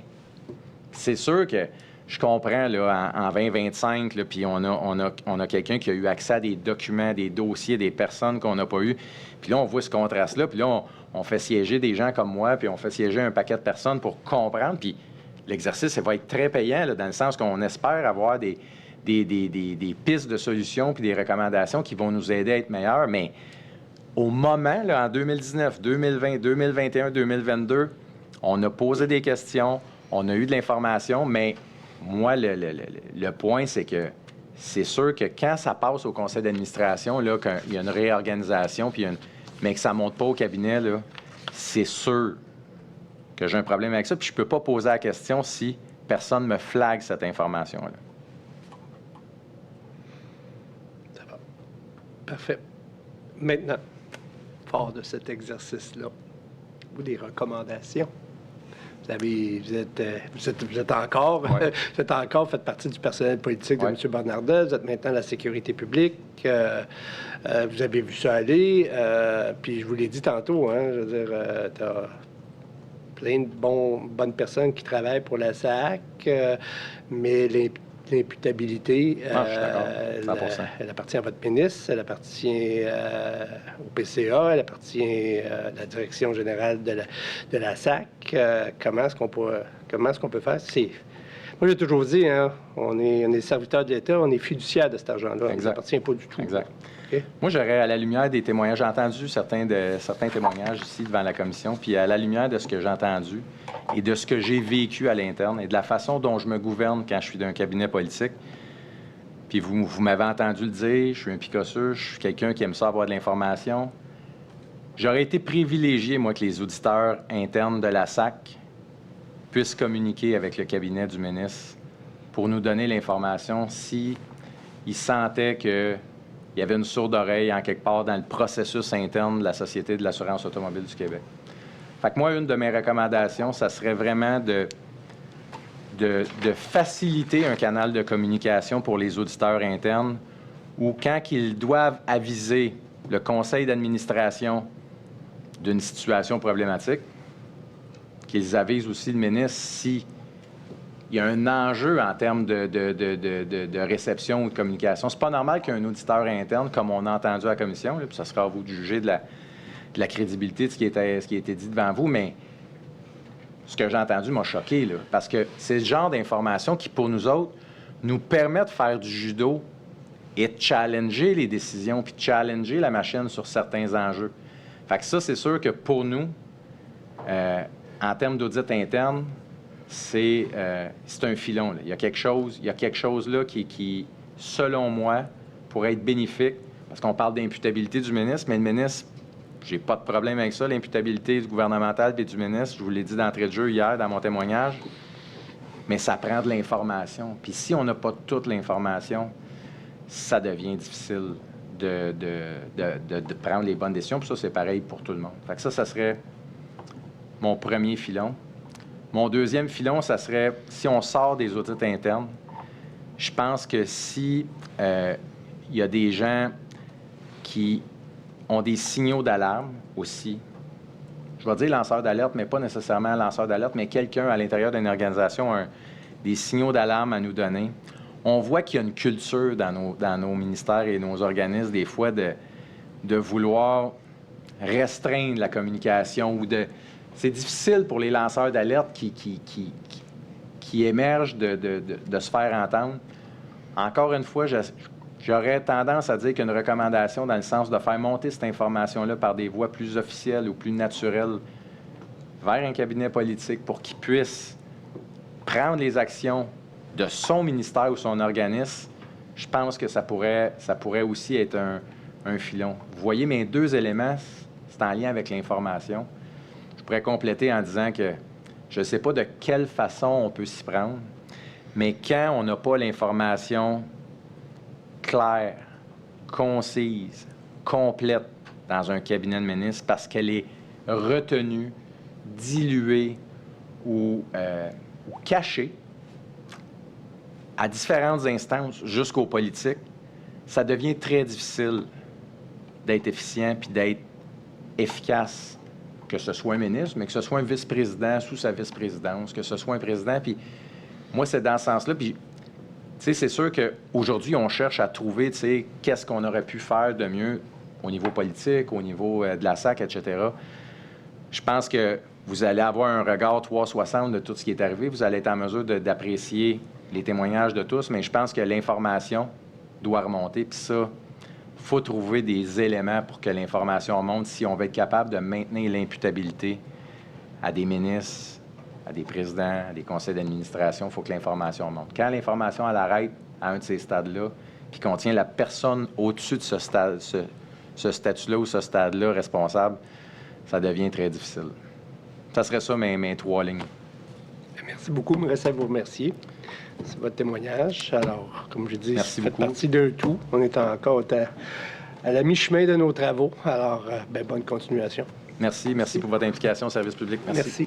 C'est sûr que je comprends, là, en 2025, là, puis on a quelqu'un qui a eu accès à des documents, des dossiers, des personnes qu'on n'a pas eu. Puis là, on voit ce contraste-là, puis là, on fait siéger des gens comme moi, puis on fait siéger un paquet de personnes pour comprendre. Puis l'exercice, ça va être très payant, là, dans le sens qu'on espère avoir des pistes de solutions puis des recommandations qui vont nous aider à être meilleurs. Mais au moment, là, en 2019, 2020, 2021, 2022, on a posé des questions, on a eu de l'information, mais moi, le point, c'est que c'est sûr que quand ça passe au conseil d'administration, là, qu'il y a une réorganisation, mais que ça ne monte pas au cabinet, là, c'est sûr que j'ai un problème avec ça. Puis je ne peux pas poser la question si personne me flague cette information-là. Ça va. Parfait. Maintenant, fort de cet exercice-là, ou des recommandations, Vous êtes encore, Ouais. vous êtes encore fait partie du personnel politique de Ouais. M. Bonnardel. Vous êtes maintenant à la sécurité publique. Vous avez vu ça aller. Puis je vous l'ai dit tantôt, hein, je veux dire, t'as plein de bonnes personnes qui travaillent pour la SAC, mais l'imputabilité, Ah, je suis d'accord, 100%. elle appartient à votre ministre, elle appartient au PCA, elle appartient à la direction générale de la SAC. Comment est-ce qu'on peut faire? Moi, j'ai toujours dit, hein, on est serviteur de l'État, on est fiduciaire de cet argent-là. On ne Exact. appartient pas du tout. Exact. OK? Moi, j'aurais, à la lumière des témoignages, j'ai entendu certains témoignages ici devant la commission, puis à la lumière de ce que j'ai entendu et de ce que j'ai vécu à l'interne et de la façon dont je me gouverne quand je suis d'un cabinet politique, puis vous m'avez entendu le dire, je suis un picosseux, je suis quelqu'un qui aime ça avoir de l'information. J'aurais été privilégié, moi, que les auditeurs internes de la SAC puissent communiquer avec le cabinet du ministre pour nous donner l'information s'ils sentaient qu'il y avait une sourde oreille en quelque part dans le processus interne de la Société de l'assurance automobile du Québec. Fait que moi, une de mes recommandations, ça serait vraiment de faciliter un canal de communication pour les auditeurs internes où, quand ils doivent aviser le conseil d'administration d'une situation problématique, qu'ils avisent aussi le ministre s'il y a un enjeu en termes de réception ou de communication. C'est pas normal qu'un auditeur interne, comme on a entendu à la commission, là, puis ça sera à vous de juger de la crédibilité de ce qui a été dit devant vous, mais ce que j'ai entendu m'a choqué, là, parce que c'est le genre d'information qui, pour nous autres, nous permet de faire du judo et de challenger les décisions, puis de challenger la machine sur certains enjeux. Fait que ça, c'est sûr que pour nous, en termes d'audit interne, c'est un filon, là. Il y a quelque chose là qui, selon moi, pourrait être bénéfique, parce qu'on parle d'imputabilité du ministre, mais le ministre, j'ai pas de problème avec ça, l'imputabilité du gouvernemental et du ministre, je vous l'ai dit d'entrée de jeu hier dans mon témoignage, mais ça prend de l'information. Puis si on n'a pas toute l'information, ça devient difficile de prendre les bonnes décisions. Puis ça, c'est pareil pour tout le monde. Fait que ça serait mon premier filon. Mon deuxième filon, ça serait, si on sort des audits internes, je pense que si il y a des gens qui ont des signaux d'alarme aussi, je vais dire lanceur d'alerte, mais pas nécessairement lanceur d'alerte, mais quelqu'un à l'intérieur d'une organisation a des signaux d'alarme à nous donner. On voit qu'il y a une culture dans nos ministères et nos organismes, des fois, de vouloir restreindre la communication ou de... C'est difficile pour les lanceurs d'alerte qui émergent de se faire entendre. Encore une fois, j'aurais tendance à dire qu'une recommandation dans le sens de faire monter cette information-là par des voies plus officielles ou plus naturelles vers un cabinet politique pour qu'il puisse prendre les actions de son ministère ou son organisme, je pense que ça pourrait aussi être un filon. Vous voyez, mes deux éléments, c'est en lien avec l'information. Je pourrais compléter en disant que je ne sais pas de quelle façon on peut s'y prendre, mais quand on n'a pas l'information claire, concise, complète dans un cabinet de ministre parce qu'elle est retenue, diluée ou cachée à différentes instances jusqu'aux politiques, ça devient très difficile d'être efficient puis d'être efficace, que ce soit un ministre, mais que ce soit un vice-président sous sa vice-présidence, que ce soit un président. Puis moi, c'est dans ce sens-là. Puis, tu sais, c'est sûr qu'aujourd'hui, on cherche à trouver, tu sais, qu'est-ce qu'on aurait pu faire de mieux au niveau politique, au niveau de la SAC, etc. Je pense que vous allez avoir un regard 360 de tout ce qui est arrivé. Vous allez être en mesure d'apprécier les témoignages de tous, mais je pense que l'information doit remonter. Puis ça, il faut trouver des éléments pour que l'information remonte si on veut être capable de maintenir l'imputabilité à des ministres, à des présidents, à des conseils d'administration. Il faut que l'information remonte. Quand l'information, elle arrête à un de ces stades-là, puis qu'on tient la personne au-dessus de ce statut-là ou ce stade-là responsable, ça devient très difficile. Ça serait ça mes trois lignes. Merci beaucoup. Il me reste à vous remercier. C'est votre témoignage. Alors, comme je dis, Merci ça fait beaucoup. partie d'un tout. On est encore à la mi-chemin de nos travaux. Alors, bonne continuation. Merci pour votre implication au service public. Merci.